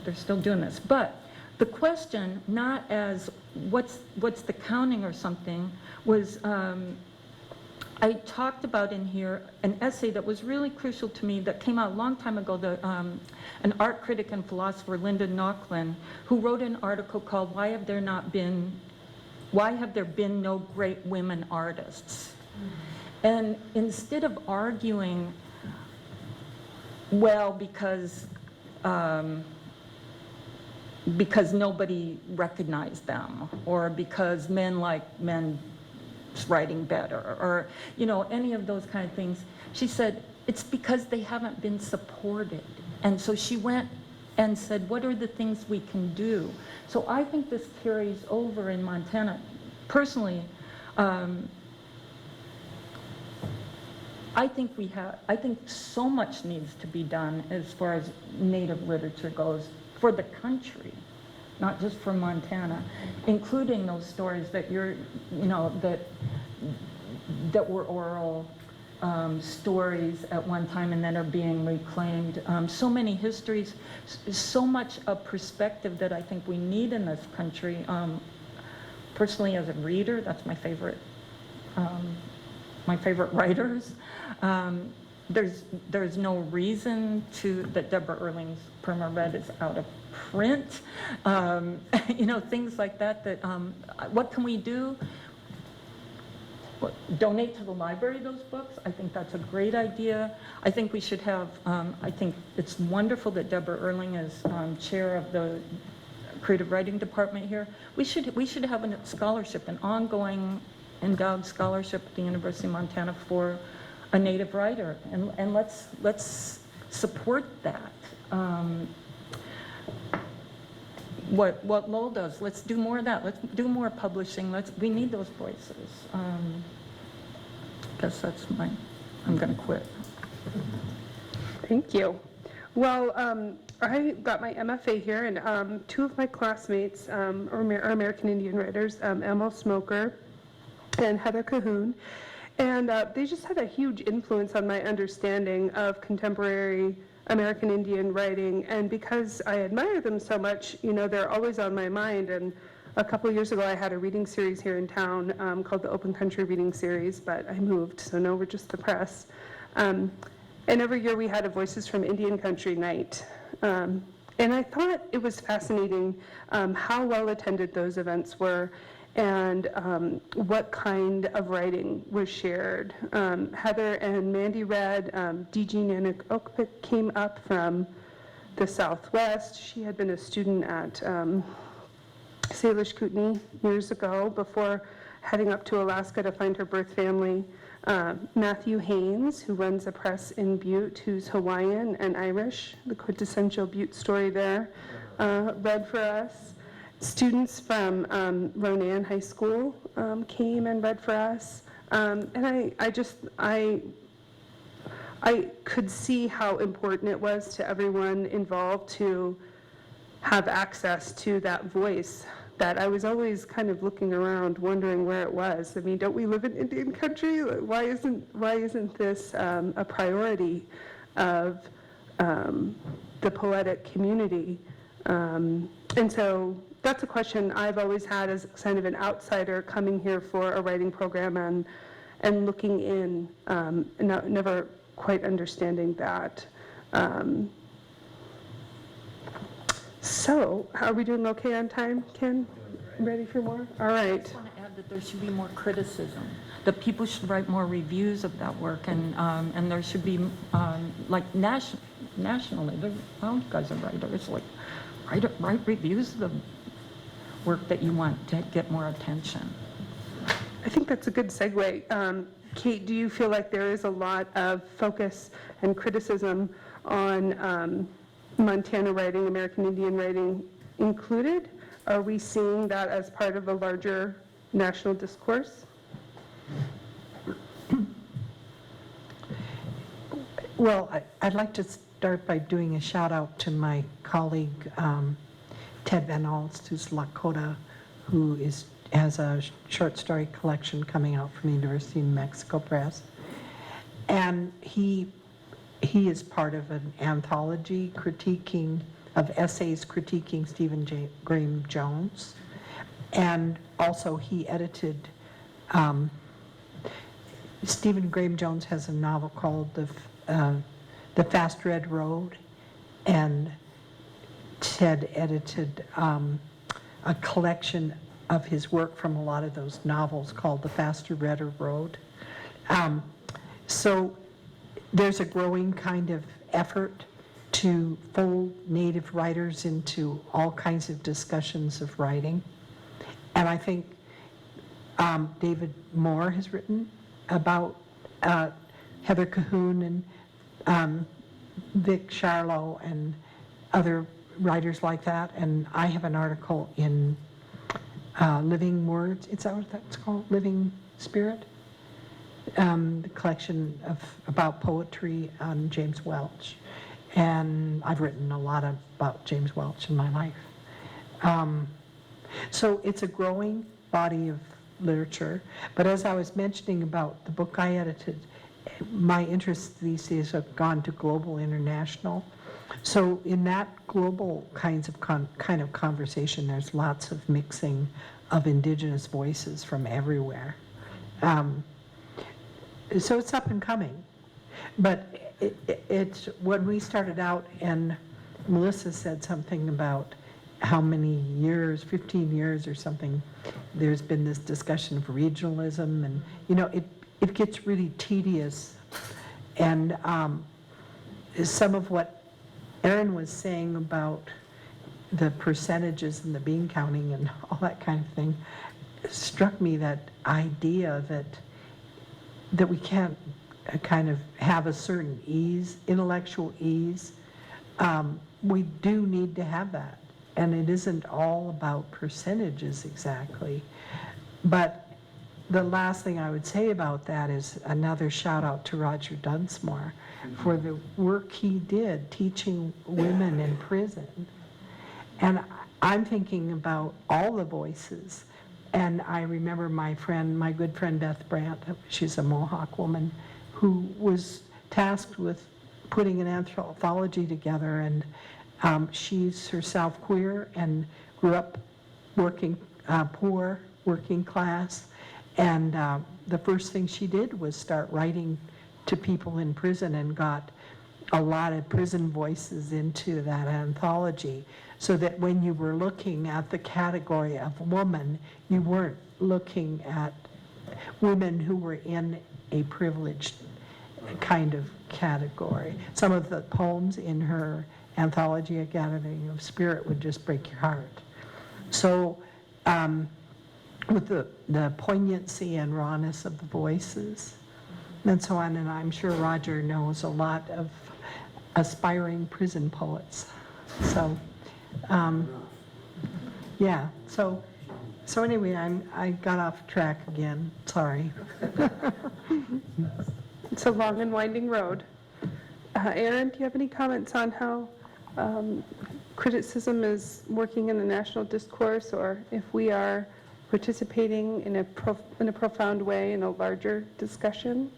they're still doing this. But the question, not as what's the counting or something, was I talked about in here an essay that was really crucial to me that came out a long time ago. An art critic and philosopher, Linda Nochlin, who wrote an article called "Why Have There Been No Great Women Artists?" And instead of arguing, well, because nobody recognized them, or because men like men writing better, or you know, any of those kind of things, she said it's because they haven't been supported. And so she went and said, what are the things we can do? So I think this carries over in Montana. Personally, I think so much needs to be done as far as Native literature goes for the country, not just for Montana, including those stories that that were oral stories at one time and then are being reclaimed. So many histories, so much a perspective that I think we need in this country. Personally, as a reader, that's my favorite writers. There's no reason that Deborah Erling's Perma Red is out of print. You know, things like that. What can we do? Donate to the library those books. I think that's a great idea. I think we should have. I think it's wonderful that Deborah Erling is chair of the creative writing department here. We should have a scholarship, an ongoing endowed scholarship at the University of Montana for a Native writer, and let's support that. What Lowell does, let's do more of that. Let's do more publishing. We need those voices. I guess I'm going to quit. Thank you. Well, I got my MFA here, and two of my classmates are American Indian writers, Emil Smoker and Heather Cahoon. And they just had a huge influence on my understanding of contemporary American Indian writing. And because I admire them so much, you know, they're always on my mind. And a couple of years ago, I had a reading series here in town called the Open Country Reading Series, but I moved, so now we're just the press. And every year we had a Voices from Indian Country night. And I thought it was fascinating how well attended those events were, and what kind of writing was shared. Heather and Mandy read. D.G. Nanak Okpik came up from the Southwest. She had been a student at Salish Kootenai years ago before heading up to Alaska to find her birth family. Matthew Haynes, who runs a press in Butte, who's Hawaiian and Irish, the quintessential Butte story there, read for us. Students from Ronan High School came and read for us. And I could see how important it was to everyone involved to have access to that voice that I was always kind of looking around, wondering where it was. I mean, don't we live in Indian country? Like, why isn't this a priority of the poetic community? And so that's a question I've always had as kind of an outsider coming here for a writing program and looking in, never quite understanding that. So, are we doing okay on time, Ken? Ready for more? All I right. just want to add that there should be more criticism, that people should write more reviews of that work, and there should be, like, nationally, well, you guys are writers, like, write reviews of the work that you want to get more attention. I think that's a good segue. Kate, do you feel like there is a lot of focus and criticism on Montana writing, American Indian writing included? Are we seeing that as part of a larger national discourse? Well, I'd like to start by doing a shout out to my colleague, Ted Van Alst, who's Lakota, who has a short story collection coming out from the University of New Mexico Press. And he is part of an anthology of essays critiquing Stephen Graham Jones. And also he edited, Stephen Graham Jones has a novel called The Fast Red Road, and Ted edited a collection of his work from a lot of those novels called The Faster Redder Road. So there's a growing kind of effort to fold Native writers into all kinds of discussions of writing. And I think David Moore has written about Heather Cahoon and Vic Charlo and other writers like that. And I have an article in Living Words, is that what that's called? Living Spirit? The collection about poetry on James Welch. And I've written a lot about James Welch in my life. So it's a growing body of literature. But as I was mentioning about the book I edited, my interests these days have gone to global international. So in that global kind of conversation, there's lots of mixing of indigenous voices from everywhere. So it's up and coming. But it's when we started out, and Melissa said something about how many years, 15 years or something, there's been this discussion of regionalism, and it gets really tedious. And some of what Erin was saying about the percentages and the bean counting and all that kind of thing struck me, that idea that we can't kind of have a certain ease, intellectual ease. We do need to have that. And it isn't all about percentages exactly. But the last thing I would say about that is another shout out to Roger Dunsmore for the work he did teaching women in prison. And I'm thinking about all the voices. And I remember my good friend Beth Brandt, she's a Mohawk woman, who was tasked with putting an anthology together, and she's herself queer and grew up working, poor, working class, and the first thing she did was start writing to people in prison and got a lot of prison voices into that anthology, so that when you were looking at the category of woman, you weren't looking at women who were in a privileged kind of category. Some of the poems in her anthology, A Gathering of Spirit, would just break your heart. So with the poignancy and rawness of the voices and so on, and I'm sure Roger knows a lot of aspiring prison poets. So yeah, so anyway, I got off track again, sorry. It's a long and winding road. Erin, do you have any comments on how criticism is working in the national discourse, or if we are participating in a profound way in a larger discussion?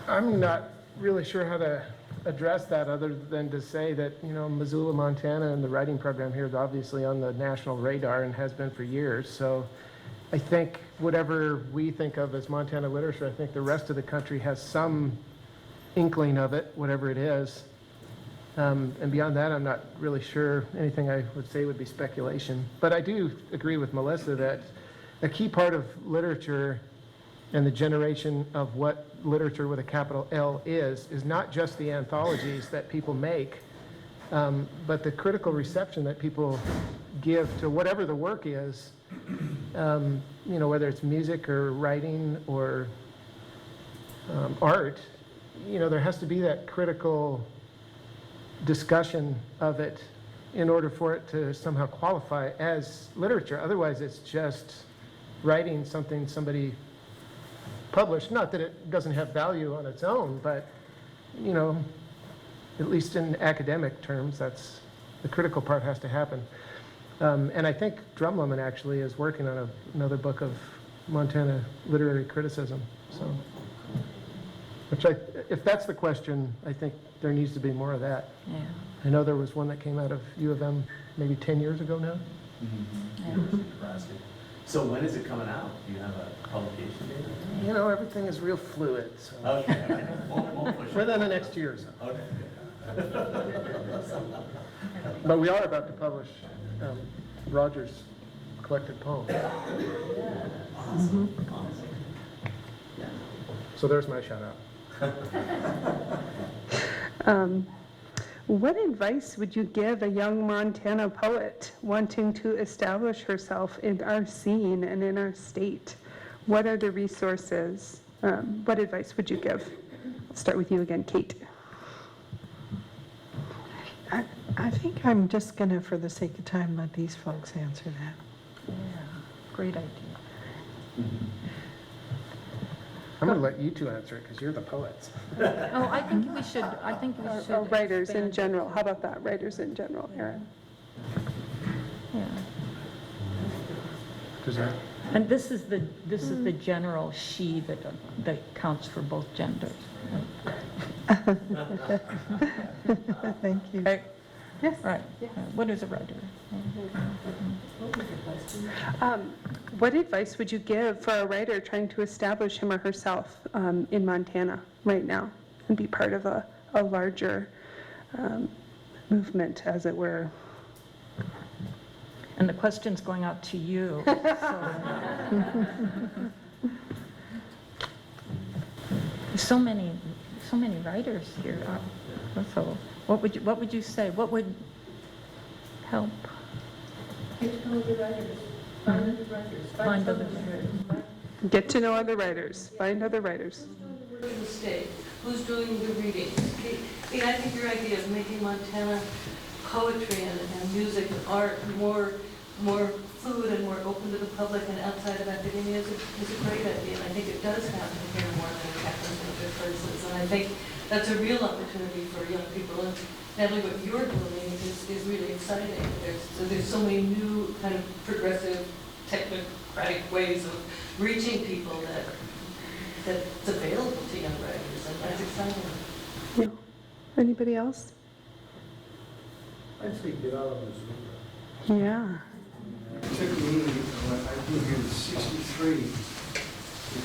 I'm not really sure how to address that other than to say that, you know, Missoula, Montana, and the writing program here is obviously on the national radar and has been for years. So I think whatever we think of as Montana literature, I think the rest of the country has some inkling of it, whatever it is. And beyond that, I'm not really sure. Anything I would say would be speculation. But I do agree with Melissa that a key part of literature and the generation of what literature with a capital L is not just the anthologies that people make, but the critical reception that people give to whatever the work is, you know, whether it's music or writing or art. You know, there has to be that critical discussion of it in order for it to somehow qualify as literature. Otherwise, it's just writing something somebody published. Not that it doesn't have value on its own, but, you know, at least in academic terms, that's the critical part has to happen. And I think Drumleman actually is working on another book of Montana literary criticism. So, if that's the question, I think there needs to be more of that. Yeah. I know there was one that came out of U of M maybe 10 years ago now. So when is it coming out? Do you have a publication date? You know, everything is real fluid, so Okay. Won't push it. within the next year or so. Okay. But we are about to publish Roger's collected poems. So there's my shout out. What advice would you give a young Montana poet wanting to establish herself in our scene and in our state? What are the resources? What advice would you give? I'll start with you again, Kate. I think I'm just going to, for the sake of time, let these folks answer that. Yeah, great idea. I'm going to let you two answer it because you're the poets. Oh, I think we should, Or writers in expand. general. How about that? Writers in general, Erin. Yeah. Does that? And this is the general she that counts for both genders. Thank you. Right? Yes. Right. What is a writer? What advice would you give for a writer trying to establish him or herself in Montana right now and be part of a larger movement, as it were? And the question's going out to you. So many writers here. So what would you say? What would help? Get to know the writers, find other writers. Find other writers. Get to know other writers, find other writers. Who's doing the stage? Who's doing the readings? I think your idea of making Montana poetry and music and art more fluid and more open to the public and outside of academia is a great idea. And I think it does happen here more than it happens in other places. And I think that's a real opportunity for young people. And Natalie, what you're doing is really exciting. There's so many new kind of progressive, technocratic ways of reaching people that's available to young writers, and that's exciting. Yeah. Anybody else? I'd say get out of Missoula. Yeah. It took me, when I moved here in '63, it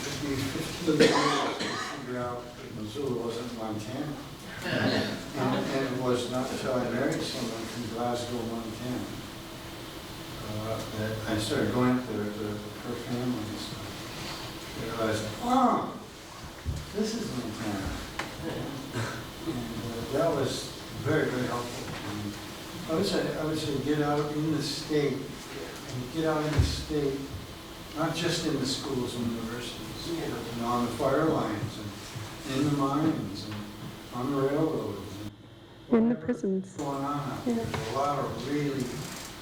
took me 15 years to figure out that Missoula wasn't Montana. And it was not until I married someone from Glasgow, Montana, that I started going up there to her family and stuff. I realized, oh, this is Montana. And that was very, very helpful. And I would say get out in the state, and get out in the state, not just in the schools and universities, but on the fire lines, and in the mines, and on the railroads. And In the whatever prisons. Going on out Yeah. there. There's a lot of really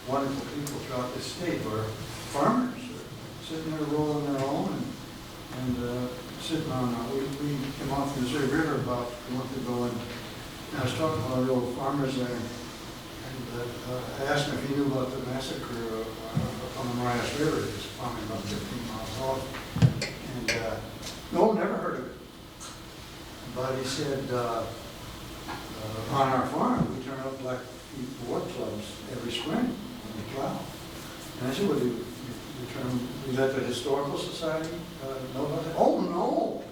wonderful people throughout the state who are farmers, who are sitting there rolling their own and sitting on, we came off the Missouri River about a month ago, and I was talking to one of the old farmers there, I asked him if he knew about the massacre on the Marias River, it's probably about 15 miles off. And, no, never heard of it. But he said, on our farm, we turn up Blackfeet war clubs every spring when we plow. And I said, well, you let the historical society know about that? Oh, no,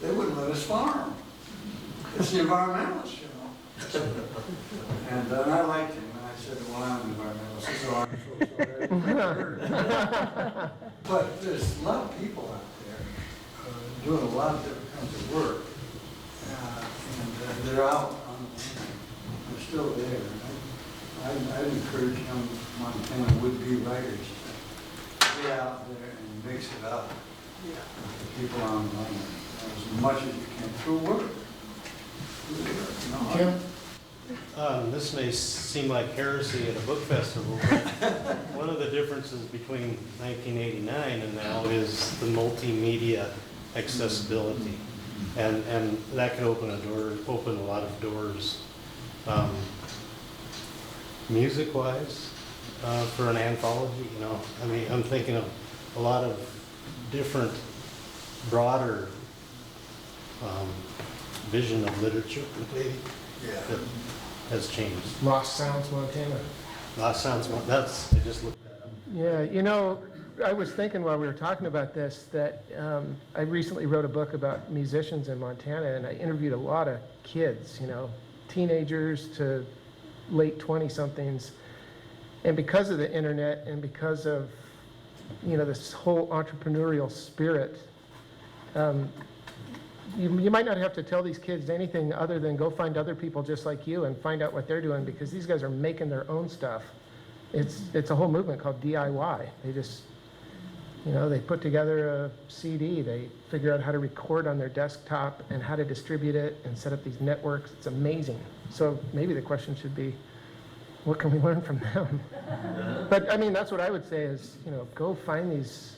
they wouldn't let us farm. It's the environmentalists, you know. And I liked him, and I said, well, I'm an environmentalist, so I'm so sorry. But there's a lot of people out there doing a lot of different kinds of work. And they're out on the land. They're still there. I'd encourage young Montana would-be writers to get out there and mix it up with the people on the land as much as you can through work. Jim? This may seem like heresy at a book festival, but one of the differences between 1989 and now is the multimedia accessibility. And that can open a lot of doors, music-wise, for an anthology, you know. I mean, I'm thinking of a lot of different, broader vision of literature, maybe, that has changed. Lost Sounds, Montana. Lost Sounds, I just looked that up. Yeah, you know, I was thinking while we were talking about this that I recently wrote a book about musicians in Montana, and I interviewed a lot of kids, you know, teenagers to late 20-somethings. And because of the internet and because of, you know, this whole entrepreneurial spirit, you might not have to tell these kids anything other than go find other people just like you and find out what they're doing, because these guys are making their own stuff. It's a whole movement called DIY. They just, you know, they put together a CD, they figure out how to record on their desktop and how to distribute it and set up these networks. It's amazing. So maybe the question should be, what can we learn from them? But I mean, that's what I would say is, you know, go find these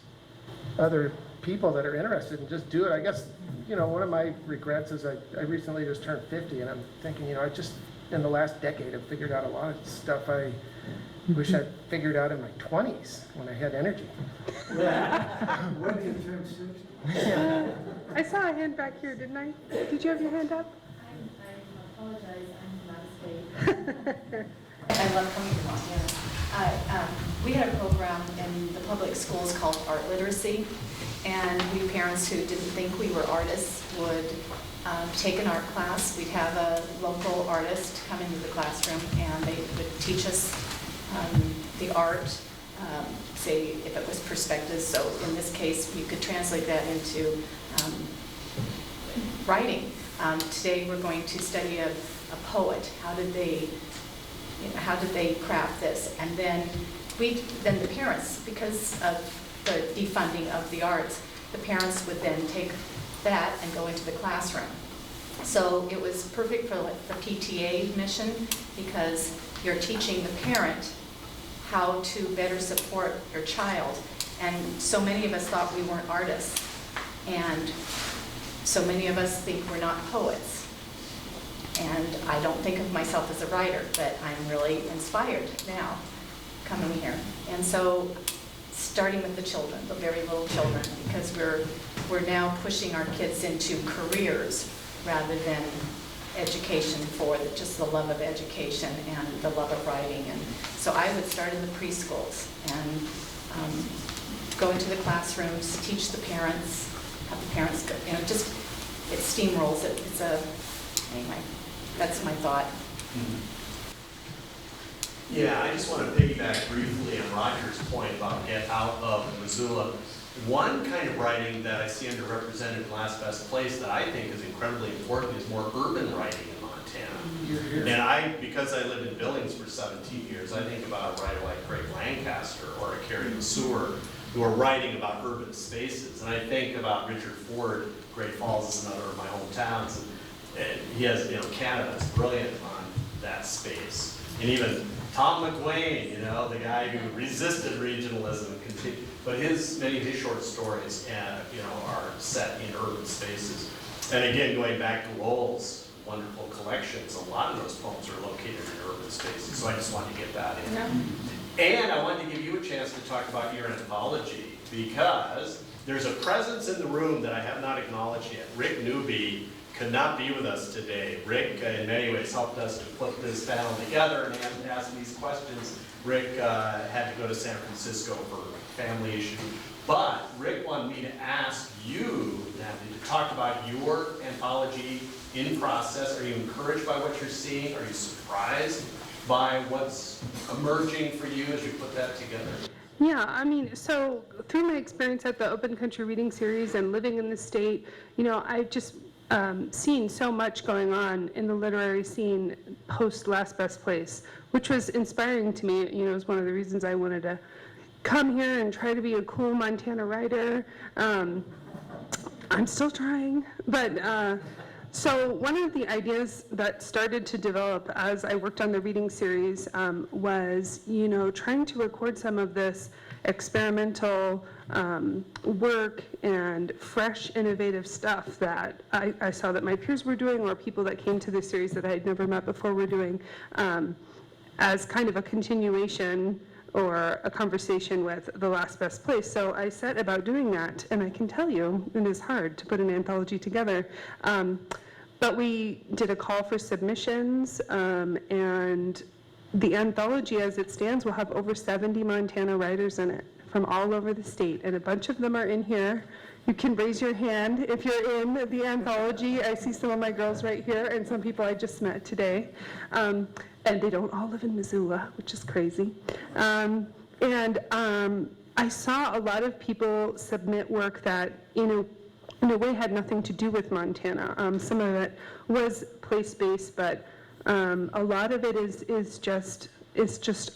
other people that are interested and just do it. I guess, you know, one of my regrets is I recently just turned 50, and I'm thinking, you know, I just, in the last decade, have figured out a lot of stuff I wish I'd figured out in my 20s when I had energy. When you turn 60? I saw a hand back here, didn't I? Did you have your hand up? I apologize, I'm from out of state. I love coming to Montana. We had a program in the public schools called Art Literacy, and we parents who didn't think we were artists would take an art class. We'd have a local artist come into the classroom, and they would teach us the art, say if it was perspective. So in this case, you could translate that into writing. Today we're going to study a poet. How did they craft this? And then the parents, because of the defunding of the arts, the parents would then take that and go into the classroom. So it was perfect for like the p10a mission, because you're teaching the parent how to better support your child. And so many of us thought we weren't artists, and so many of us think we're not poets. And I don't think of myself as a writer, but I'm really inspired now coming here. And so starting with the children, the very little children, because we're now pushing our kids into careers rather than education for just the love of education and the love of writing. And so I would start in the preschools and go into the classrooms, teach the parents, have the parents go, you know, just, it steamrolls it. Anyway, that's my thought. Yeah, I just want to piggyback briefly on Roger's point about get out of Missoula. One kind of writing that I see underrepresented in Last Best Place that I think is incredibly important is more urban writing in Montana. And because I lived in Billings for 17 years, I think about a writer like Craig Lancaster or a Carrie LeSueur who are writing about urban spaces. And I think about Richard Ford. Great Falls is another of my hometowns. And he has, you know, Canada's brilliant on that space. And even Tom McWayne, you know, the guy who resisted regionalism and continued. But many of his short stories, you know, are set in urban spaces. And again, going back to Lowell's wonderful collections. A lot of those poems are located in urban spaces, so I just wanted to get that in. And I wanted to give you a chance to talk about your anthology, because there's a presence in the room that I have not acknowledged yet. Rick Newby could not be with us today. Rick, in many ways, helped us to put this panel together and ask these questions. Rick had to go to San Francisco for a family issue. But Rick wanted me to ask you, Natalie, to talk about your anthology in process. Are you encouraged by what you're seeing? Are you surprised by what's emerging for you as you put that together? Yeah, I mean, so through my experience at the Open Country Reading Series and living in the state, you know, I've just seen so much going on in the literary scene post Last Best Place, which was inspiring to me. You know, it was one of the reasons I wanted to come here and try to be a cool Montana writer. I'm still trying, but so one of the ideas that started to develop as I worked on the reading series was, you know, trying to record some of this experimental work and fresh, innovative stuff that I saw that my peers were doing, or people that came to this series that I had never met before were doing, as kind of a continuation or a conversation with The Last Best Place. So I set about doing that, and I can tell you, it is hard to put an anthology together. But we did a call for submissions, and the anthology as it stands will have over 70 Montana writers in it from all over the state, and a bunch of them are in here. You can raise your hand if you're in the anthology. I see some of my girls right here, and some people I just met today. And they don't all live in Missoula, which is crazy. I saw a lot of people submit work that, you know, in a way had nothing to do with Montana. Some of it was place-based, but a lot of it is just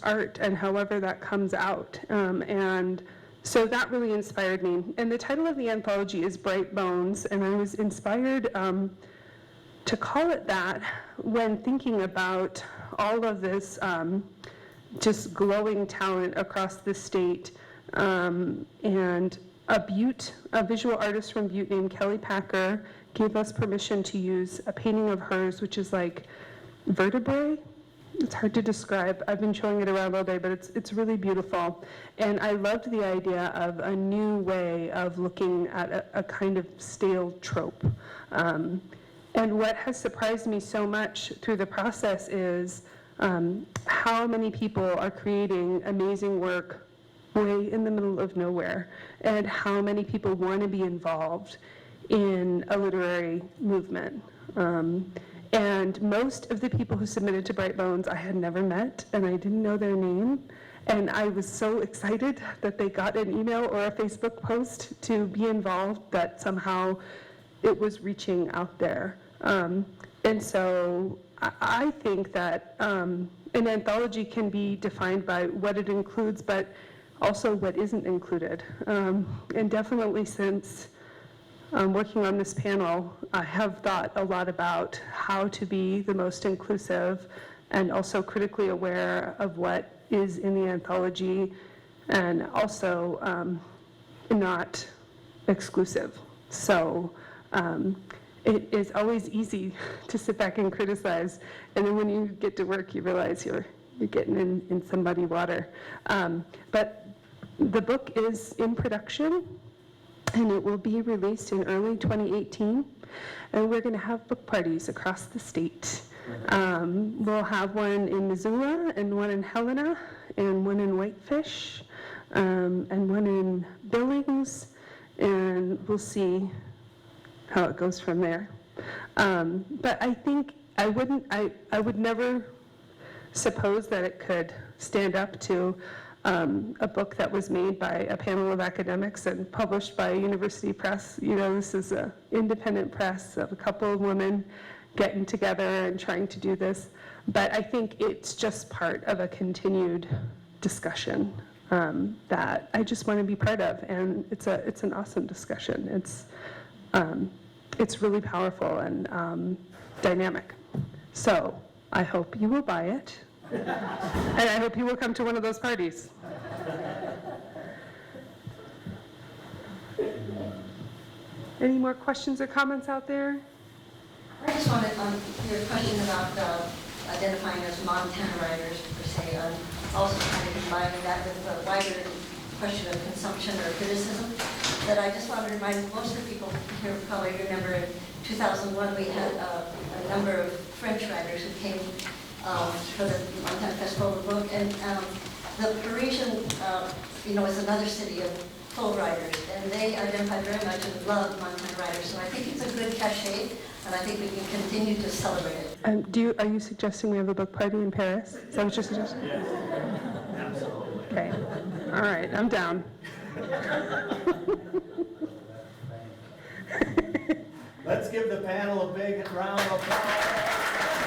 art, and however that comes out. And so that really inspired me. And the title of the anthology is Bright Bones, and I was inspired to call it that when thinking about all of this just glowing talent across the state. And a visual artist from Butte named Kelly Packer gave us permission to use a painting of hers, which is like vertebrae. It's hard to describe. I've been showing it around all day, but it's really beautiful. And I loved the idea of a new way of looking at a kind of stale trope. And what has surprised me so much through the process is how many people are creating amazing work way in the middle of nowhere, and how many people want to be involved in a literary movement. And most of the people who submitted to Bright Bones I had never met, and I didn't know their name. And I was so excited that they got an email or a Facebook post to be involved, that somehow it was reaching out there. And so I think that an anthology can be defined by what it includes, but also what isn't included. And definitely since working on this panel, I have thought a lot about how to be the most inclusive and also critically aware of what is in the anthology, and also not exclusive. So it is always easy to sit back and criticize, and then when you get to work, you realize you're getting in some muddy water. But the book is in production, and it will be released in early 2018, and we're going to have book parties across the state. We'll have one in Missoula, and one in Helena, and one in Whitefish, and one in Billings, and we'll see how it goes from there. But I think I would never suppose that it could stand up to a book that was made by a panel of academics and published by a university press. You know, this is an independent press of a couple of women getting together and trying to do this. But I think it's just part of a continued discussion that I just want to be part of, and it's an awesome discussion. It's really powerful and dynamic. So I hope you will buy it. And I hope you will come to one of those parties. Any more questions or comments out there? I just wanted, on your question about identifying as Montana writers per se, also kind of combining that with the wider question of consumption or criticism, that I just want to remind most of the people here probably remember in 2001 we had a number of French writers who came for the Montana Festival of the Book, and the Parisian, is another city of full writers, and they identify very much and love Montana writers. So I think it's a good cachet, and I think we can continue to celebrate it. Are you suggesting we have a book party in Paris? Is that what you're suggesting? Yes, absolutely. Okay, all right, I'm down. Let's give the panel a big round of applause.